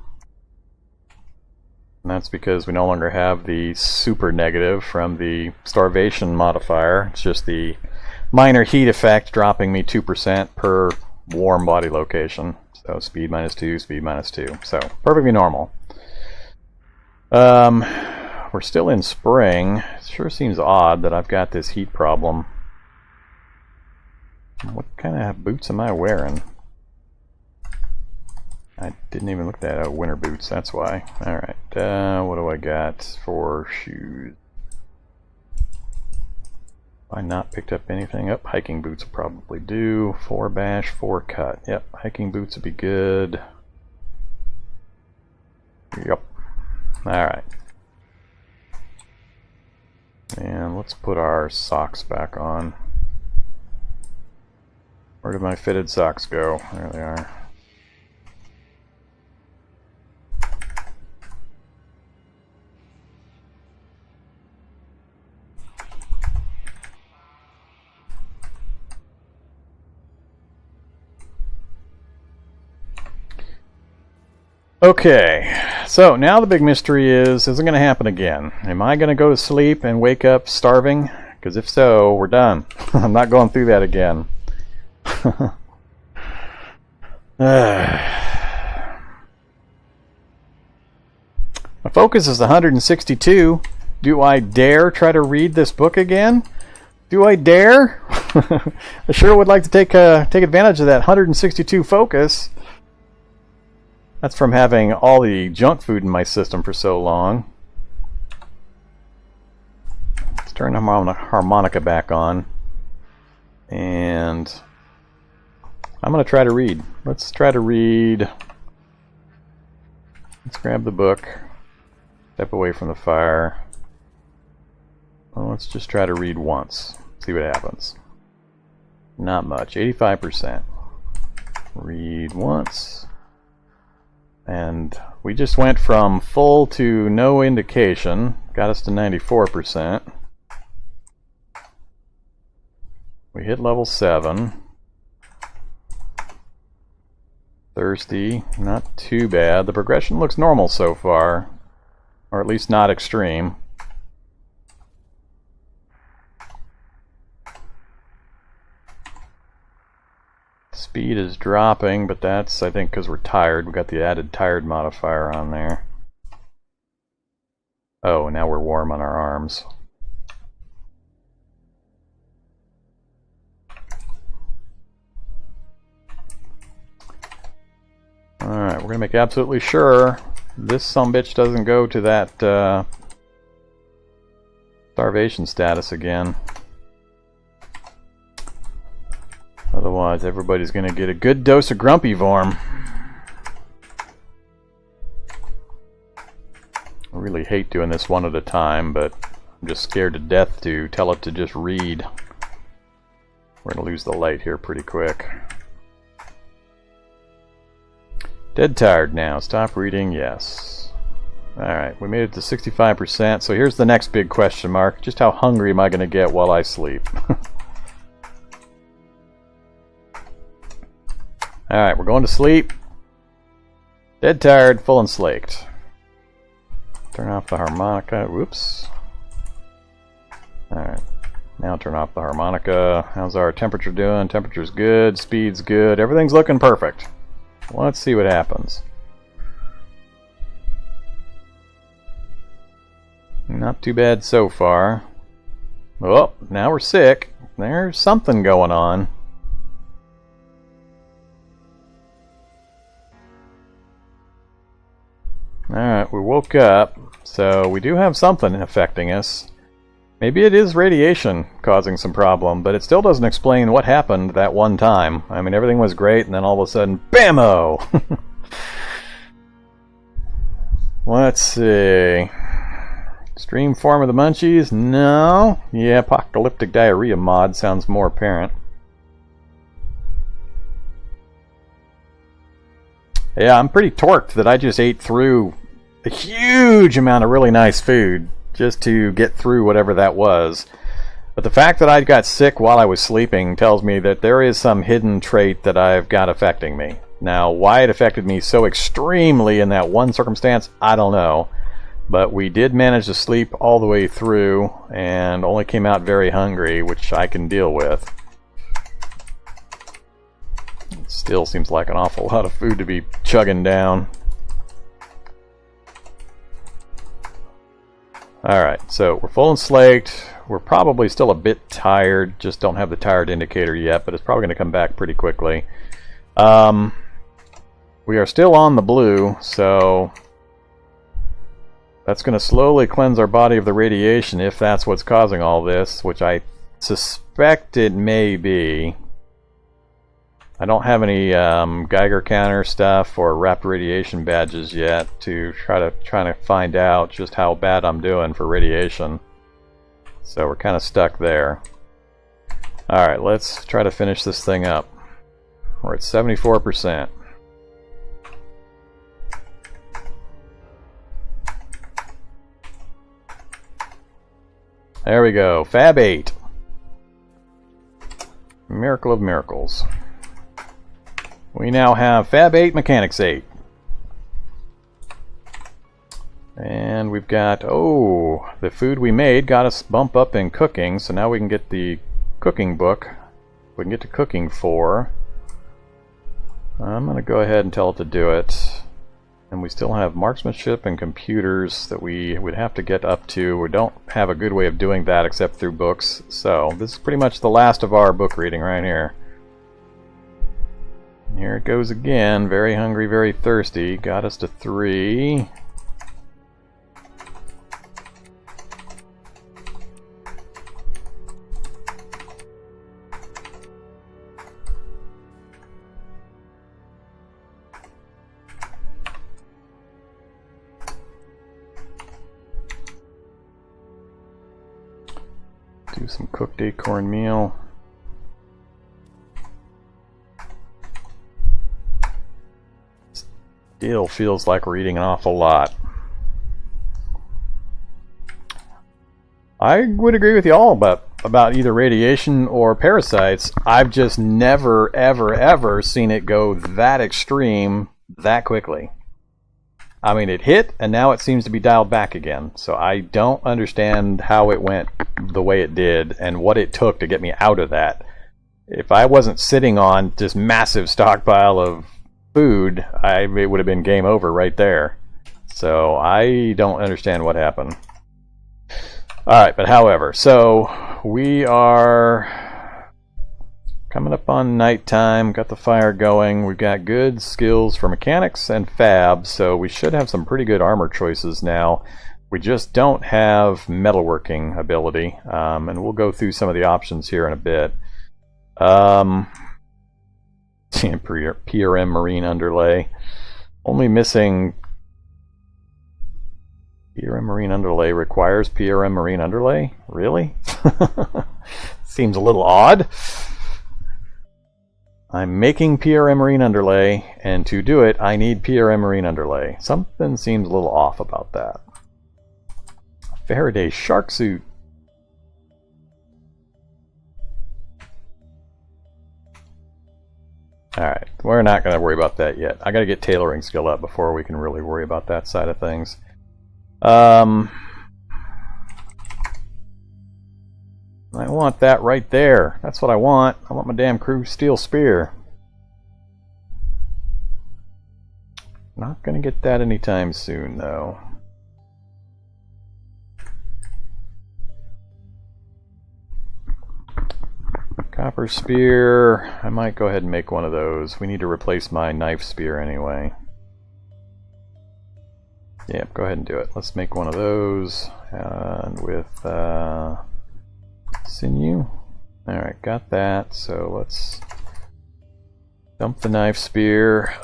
And that's because we no longer have the super negative from the starvation modifier. It's just the minor heat effect dropping me 2% per warm body location. So speed -2, speed -2. So perfectly normal. We're still in spring. It sure seems odd that I've got this heat problem. What kind of boots am I wearing? I didn't even look at that. Oh, winter boots, that's why. Alright, what do I got for shoes? Have I not picked up anything? Up, hiking boots will probably do. 4 bash, 4 cut. Yep, hiking boots would be good. Yep. Alright. And let's put our socks back on. Where did my fitted socks go? There they are. Okay, so now the big mystery is it going to happen again? Am I going to go to sleep and wake up starving? Because if so, we're done. I'm not going through that again. My focus is 162. Do I dare try to read this book again? Do I dare? I sure would like to take advantage of that 162 focus. That's from having all the junk food in my system for so long. Let's turn the harmonica back on. And I'm going to try to read. Let's try to read. Let's grab the book. Step away from the fire. Well, let's just try to read once. See what happens. Not much. 85%. Read once. And we just went from full to no indication. Got us to 94%. We hit level 7. Thirsty, not too bad. The progression looks normal so far, or at least not extreme. Speed is dropping, but that's, I think, because we're tired. We got the added tired modifier on there. Oh, now we're warm on our arms. Alright, we're going to make absolutely sure this sumbitch doesn't go to that starvation status again. Otherwise, everybody's going to get a good dose of grumpy Vorm. I really hate doing this one at a time, but I'm just scared to death to tell it to just read. We're going to lose the light here pretty quick. Dead tired now. Stop reading, yes. Alright, we made it to 65%, so here's the next big question mark. Just how hungry am I going to get while I sleep? Alright, we're going to sleep. Dead tired, full and slaked. Turn off the harmonica. Whoops. Alright, now turn off the harmonica. How's our temperature doing? Temperature's good, speed's good, everything's looking perfect. Let's see what happens. Not too bad so far. Oh, now we're sick. There's something going on. Alright, we woke up, so we do have something affecting us. Maybe it is radiation causing some problem, but it still doesn't explain what happened that one time. I mean, everything was great, and then all of a sudden, BAMO! Let's see. Extreme form of the munchies? No. Yeah, apocalyptic diarrhea mod sounds more apparent. Yeah, I'm pretty torqued that I just ate through a huge amount of really nice food just to get through whatever that was. But the fact that I got sick while I was sleeping tells me that there is some hidden trait that I've got affecting me. Now, why it affected me so extremely in that one circumstance, I don't know. But we did manage to sleep all the way through and only came out very hungry, which I can deal with. It still seems like an awful lot of food to be chugging down. Alright, so we're full and slaked. We're probably still a bit tired, just don't have the tired indicator yet, but it's probably going to come back pretty quickly. We are still on the blue, so that's going to slowly cleanse our body of the radiation if that's what's causing all this, which I suspect it may be. I don't have any Geiger counter stuff or wrapped radiation badges yet to try to find out just how bad I'm doing for radiation. So we're kind of stuck there. Alright, let's try to finish this thing up. We're at 74%. There we go. Fab 8. Miracle of miracles. We now have Fab 8, Mechanics 8. And we've got, oh, the food we made got us bump up in cooking, so now we can get the cooking book. We can get to cooking 4. I'm going to go ahead and tell it to do it. And we still have marksmanship and computers that we would have to get up to. We don't have a good way of doing that except through books. So this is pretty much the last of our book reading right here. Here it goes again. Very hungry, very thirsty. Got us to 3. Do some cooked acorn meal. Still feels like we're eating an awful lot. I would agree with you all about either radiation or parasites. I've just never, ever, ever seen it go that extreme that quickly. I mean, it hit, and now it seems to be dialed back again. So I don't understand how it went the way it did and what it took to get me out of that. If I wasn't sitting on this massive stockpile of food, it would have been game over right there. So I don't understand what happened. Alright, but however, so we are coming up on nighttime, got the fire going, we've got good skills for mechanics and fab, so we should have some pretty good armor choices now. We just don't have metalworking ability, and we'll go through some of the options here in a bit. PRM Marine Underlay. Only missing PRM Marine Underlay requires PRM Marine Underlay? Really? Seems a little odd. I'm making PRM Marine Underlay, and to do it, I need PRM Marine Underlay. Something seems a little off about that. Faraday Shark Suit. Alright, we're not going to worry about that yet. I got to get tailoring skill up before we can really worry about that side of things. I want that right there. That's what I want. I want my damn crew steel spear. Not going to get that anytime soon, though. Copper spear. I might go ahead and make one of those. We need to replace my knife spear anyway. Yep, go ahead and do it. Let's make one of those. And with sinew. Alright, got that. So let's dump the knife spear.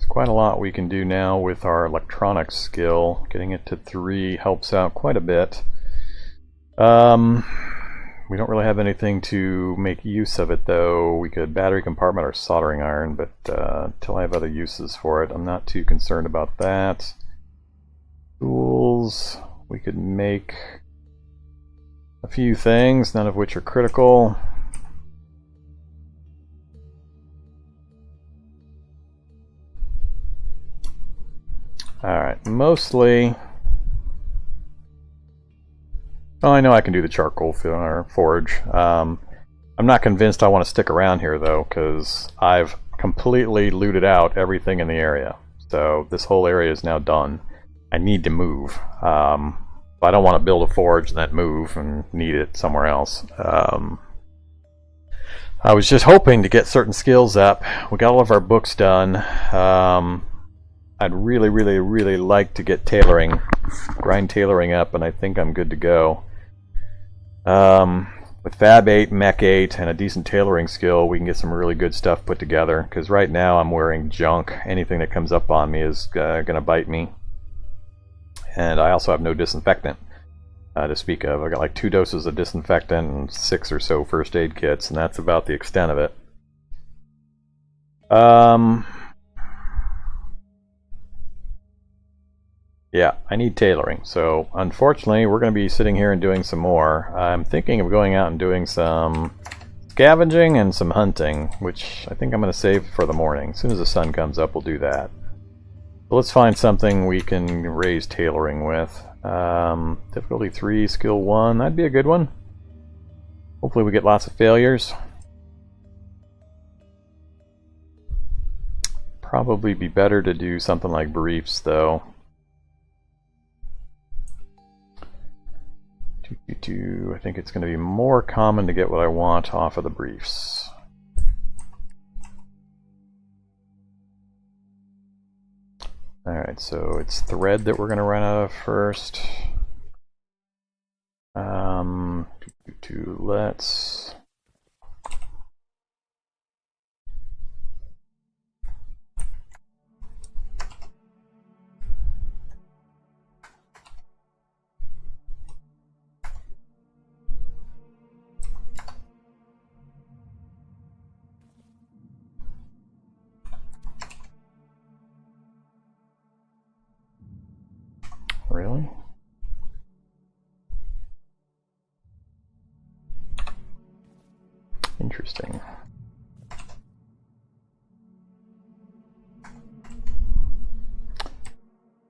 quite a lot we can do now with our electronics skill. Getting it to 3 helps out quite a bit. We don't really have anything to make use of it, though. We could battery compartment or soldering iron, but until I have other uses for it, I'm not too concerned about that. Tools, we could make a few things, none of which are critical. Alright, mostly... Oh, I know I can do the charcoal forge. I'm not convinced I want to stick around here, though, because I've completely looted out everything in the area. So this whole area is now done. I need to move. I don't want to build a forge and then move and need it somewhere else. I was just hoping to get certain skills up. We got all of our books done. I'd really like to get tailoring, grind tailoring up, and I think I'm good to go. With Fab 8, Mech 8, and a decent tailoring skill, we can get some really good stuff put together, because right now I'm wearing junk. Anything that comes up on me is going to bite me. And I also have no disinfectant to speak of. I got like 2 doses of disinfectant and 6 or so first aid kits, and that's about the extent of it. Yeah, I need tailoring, so unfortunately we're going to be sitting here and doing some more. I'm thinking of going out and doing some scavenging and some hunting, which I think I'm going to save for the morning. As soon as the sun comes up, we'll do that. So let's find something we can raise tailoring with. Difficulty 3, skill 1, that'd be a good one. Hopefully we get lots of failures. Probably be better to do something like briefs, though. I think it's going to be more common to get what I want off of the briefs. Alright, so it's thread that we're going to run out of first. Let's... Really? Interesting.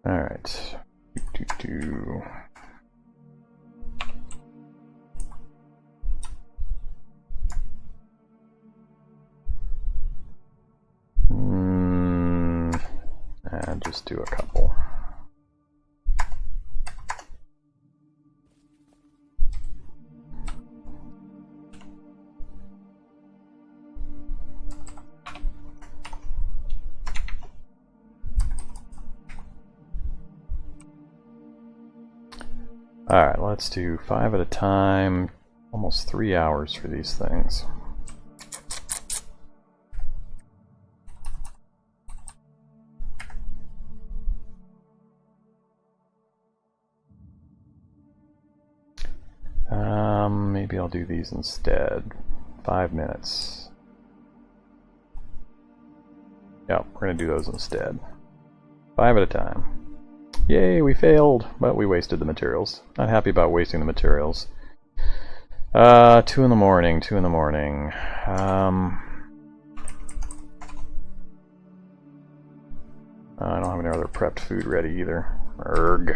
All right. And just do a couple. Alright, let's do 5 at a time, almost 3 hours for these things. Maybe I'll do these instead. 5 minutes. Yep, we're going to do those instead. 5 at a time. Yay, we failed, but we wasted the materials. Not happy about wasting the materials. 2 in the morning, 2 in the morning. I don't have any other prepped food ready either. Erg.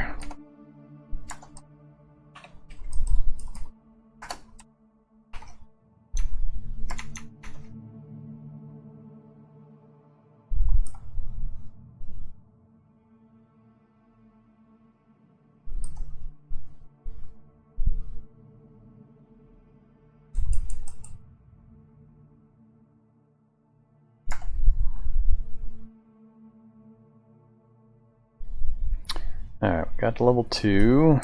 Alright, we got to level 2.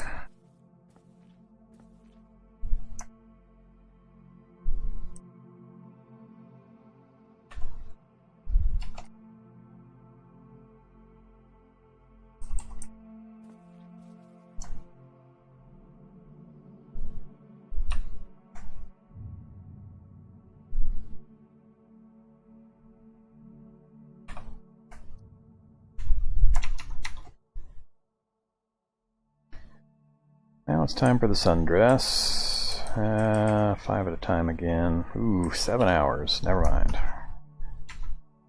it's time for the sundress. 5 at a time again. Ooh, 7 hours. Never mind.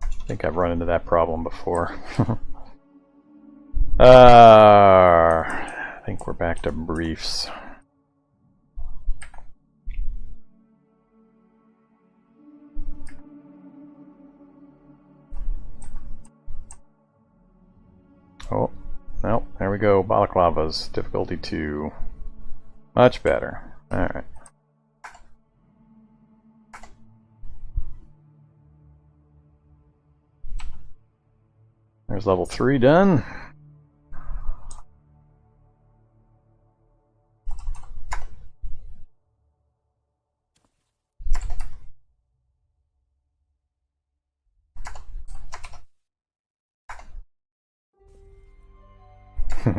I think I've run into that problem before. I think we're back to briefs. Oh, no, there we go. Balaclavas, difficulty 2. Much better. Alright. There's level 3 done.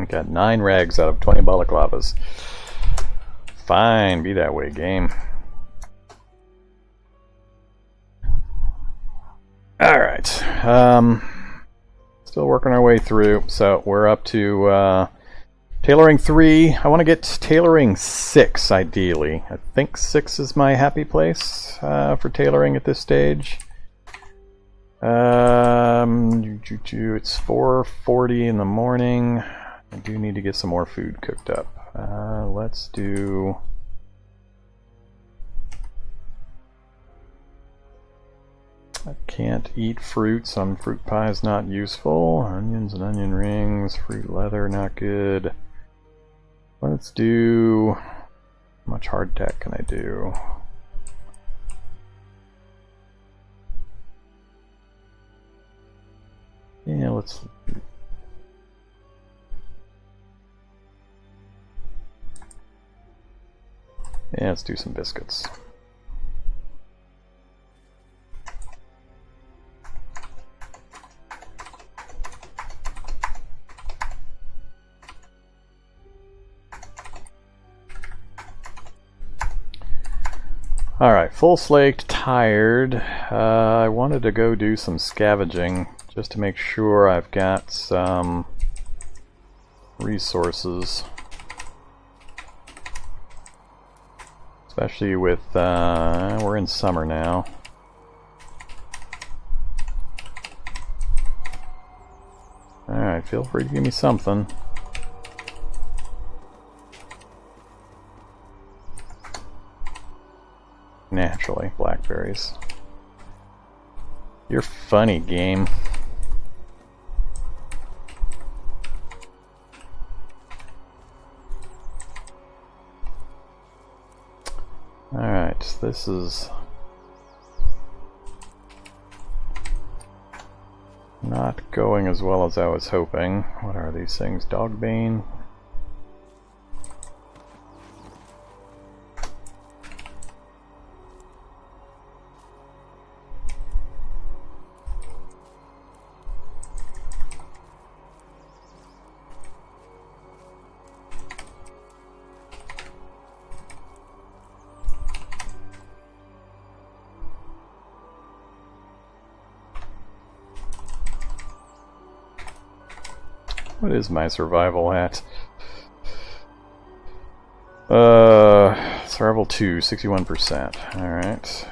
Got 9 rags out of 20 balaclavas. Fine, be that way, game. Alright. Still working our way through. So we're up to tailoring 3. I want to get tailoring 6, ideally. I think 6 is my happy place for tailoring at this stage. It's 4:40 in the morning. I do need to get some more food cooked up. Let's do... I can't eat fruit, so fruit pie is not useful. Onions and onion rings, fruit leather, not good. Let's do... How much hardtack can I do? Yeah, let's... Yeah, let's do some biscuits. Alright, full slaked, tired. I wanted to go do some scavenging just to make sure I've got some resources. Especially with, we're in summer now. Alright, feel free to give me something. Naturally, blackberries. You're funny, game. Alright, this is not going as well as I was hoping. What are these things? Dogbane? What is my survival at? Survival 2, 61%. Alright.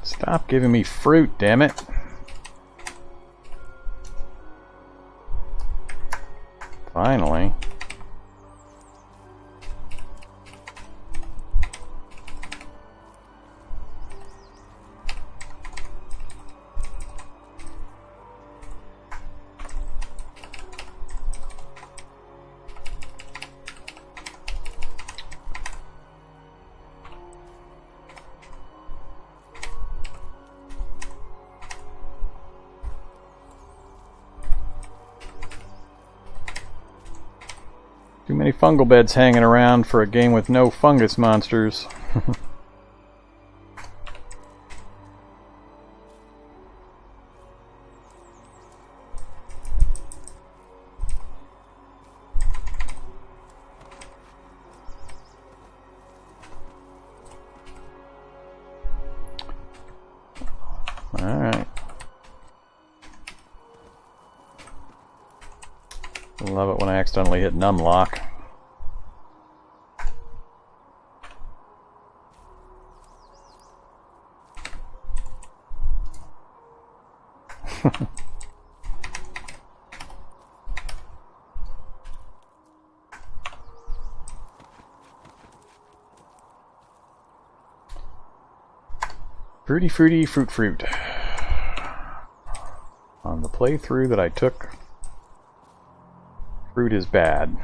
Stop giving me fruit, damn it. Finally. Too many fungal beds hanging around for a game with no fungus monsters. Alright. Love it when I accidentally hit numlock. Fruity, fruity, fruit, fruit. On the playthrough that I took, fruit is bad.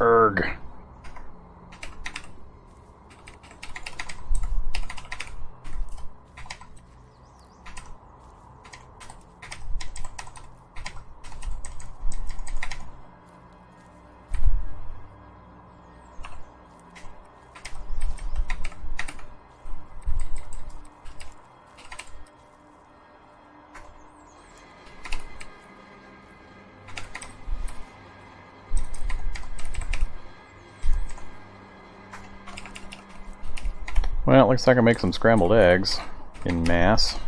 Erg. Well, it looks like I make some scrambled eggs in mass.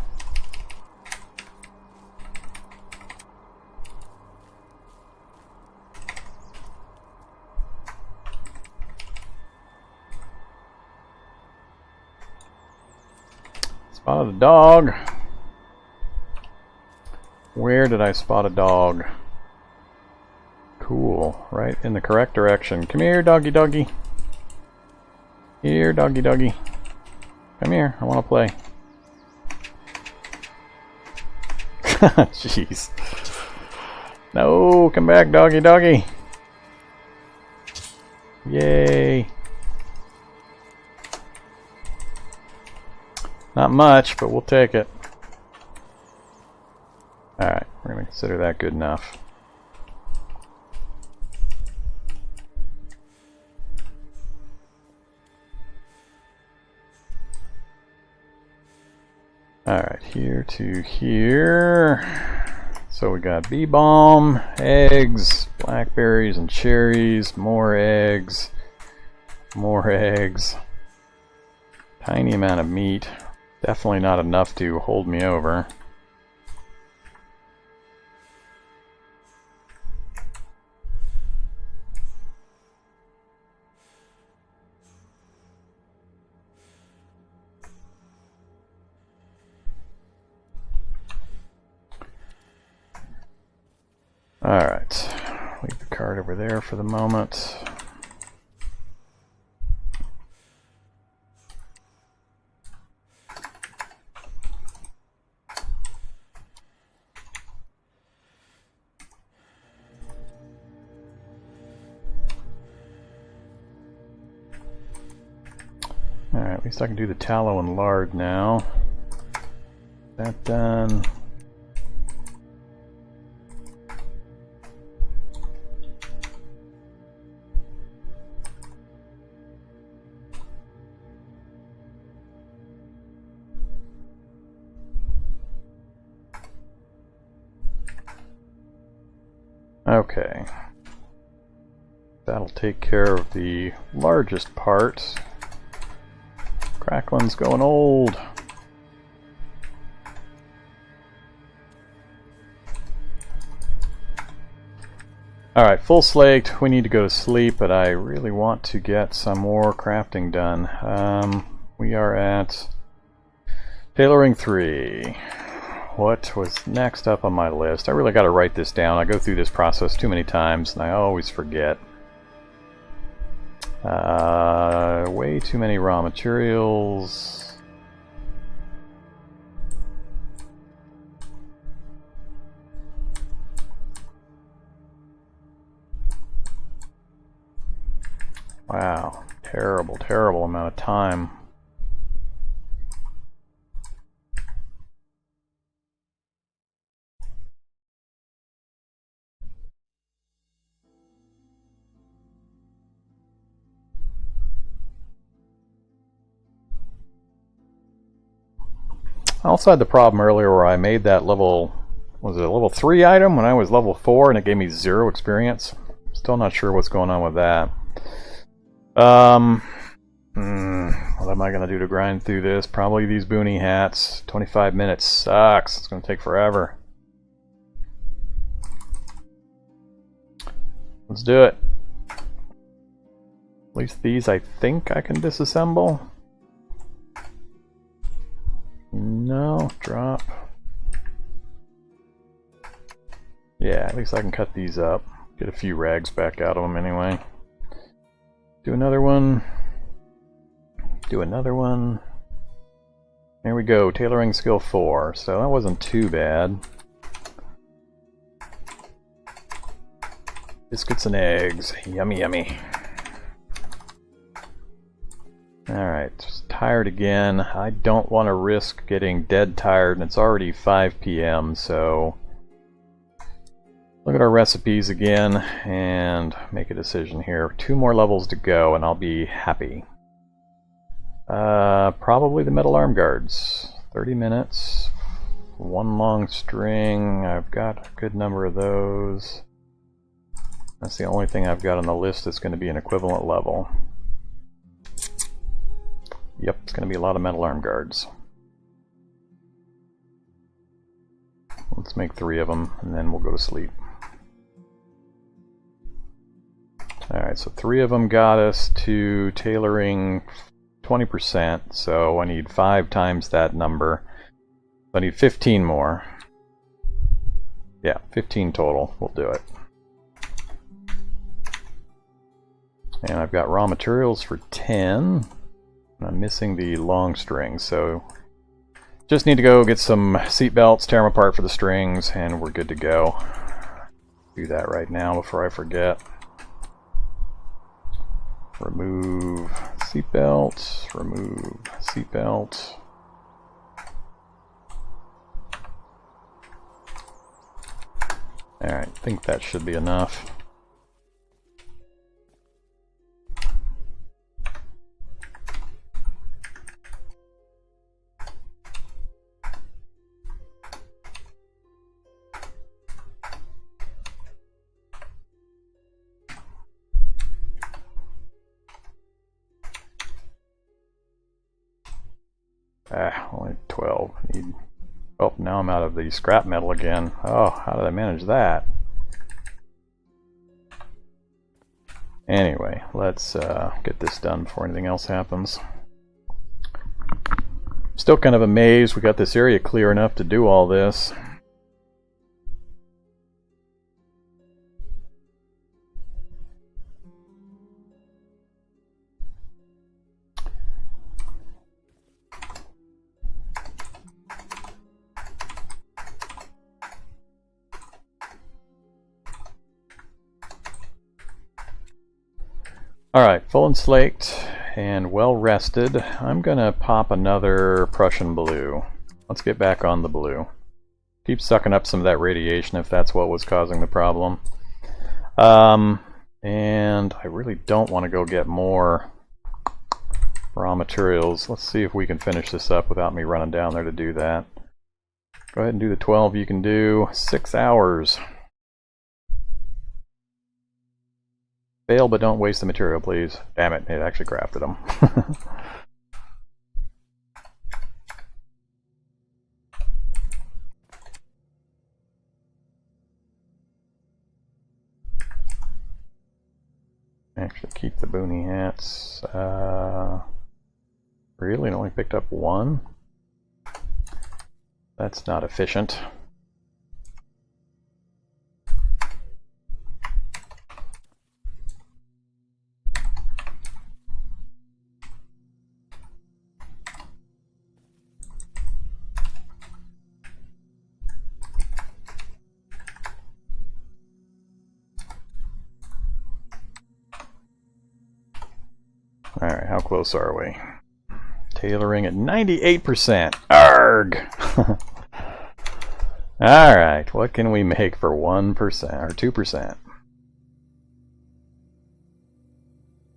Spotted a dog. Where did I spot a dog? Cool, right in the correct direction. Come here, doggy doggy. Here, doggy doggy. Come here, I want to play. Jeez. No, come back, doggy doggy. Yay. Not much, but we'll take it. Alright, we're going to consider that good enough. Alright, here to here. So we got bee balm, eggs, blackberries and cherries, more eggs, more eggs. Tiny amount of meat. Definitely not enough to hold me over. Alright, leave the card over there for the moment. Alright, at least I can do the tallow and lard now. That done. Okay, that'll take care of the largest part. Cracklin's going old. Alright, full slaked. We need to go to sleep, but I really want to get some more crafting done. We are at tailoring 3. What was next up on my list? I really got to write this down. I go through this process too many times and I always forget. Way too many raw materials. Wow, terrible, terrible amount of time. I also had the problem earlier where I made that level, was it a level 3 item when I was level 4 and it gave me 0 experience. Still not sure what's going on with that. What am I going to do to grind through this? Probably these boonie hats. 25 minutes sucks. It's going to take forever. Let's do it. At least these I think I can disassemble. No, drop. Yeah, at least I can cut these up. Get a few rags back out of them anyway. Do another one. Do another one. There we go, tailoring skill 4. So that wasn't too bad. Biscuits and eggs. Yummy, yummy. Alright, just tired again. I don't want to risk getting dead tired, and it's already 5 p.m., so look at our recipes again and make a decision here. 2 more levels to go and I'll be happy. Probably the metal arm guards. 30 minutes. 1 long string. I've got a good number of those. That's the only thing I've got on the list that's going to be an equivalent level. Yep, it's going to be a lot of metal arm guards. Let's make 3 of them and then we'll go to sleep. Alright, so 3 of them got us to tailoring 20%, so I need 5 times that number. I need 15 more. Yeah, 15 total. We'll do it. And I've got raw materials for 10. I'm missing the long strings, so just need to go get some seat belts, tear them apart for the strings, and we're good to go. Do that right now before I forget. Remove seatbelt, remove seatbelt. Alright, I think that should be enough. Only 12. Oh, now I'm out of the scrap metal again. Oh, how did I manage that? Anyway, let's get this done before anything else happens. Still kind of amazed we got this area clear enough to do all this. Alright, full and slaked and well rested. I'm gonna pop another Prussian blue. Let's get back on the blue. Keep sucking up some of that radiation if that's what was causing the problem. And I really don't want to go get more raw materials. Let's see if we can finish this up without me running down there to do that. Go ahead and do the 12 you can do. 6 hours. Fail, but don't waste the material, please. Damn it, it actually crafted them. Actually, keep the boonie hats. Really? It only picked up 1? That's not efficient. Alright, how close are we? Tailoring at 98%. Arg! Alright, what can we make for 1% or 2%?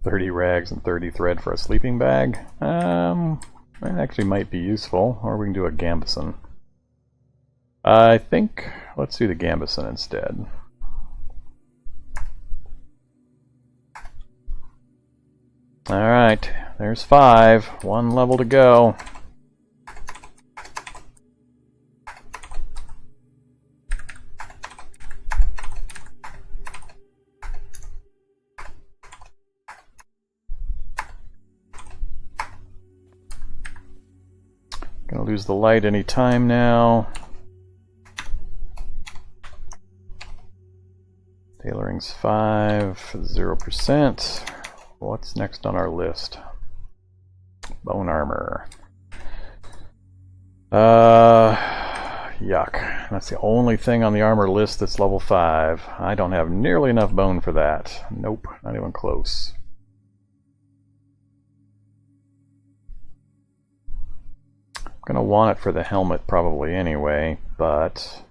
30 rags and 30 thread for a sleeping bag. That actually might be useful, or we can do a gambeson. I think let's do the gambeson instead. Alright, there's 5. 1 level to go. Gonna lose the light any time now. Tailoring's 5, 0%. What's next on our list? Bone armor. Yuck. That's the only thing on the armor list that's level 5. I don't have nearly enough bone for that. Nope, not even close. I'm gonna want it for the helmet probably anyway, but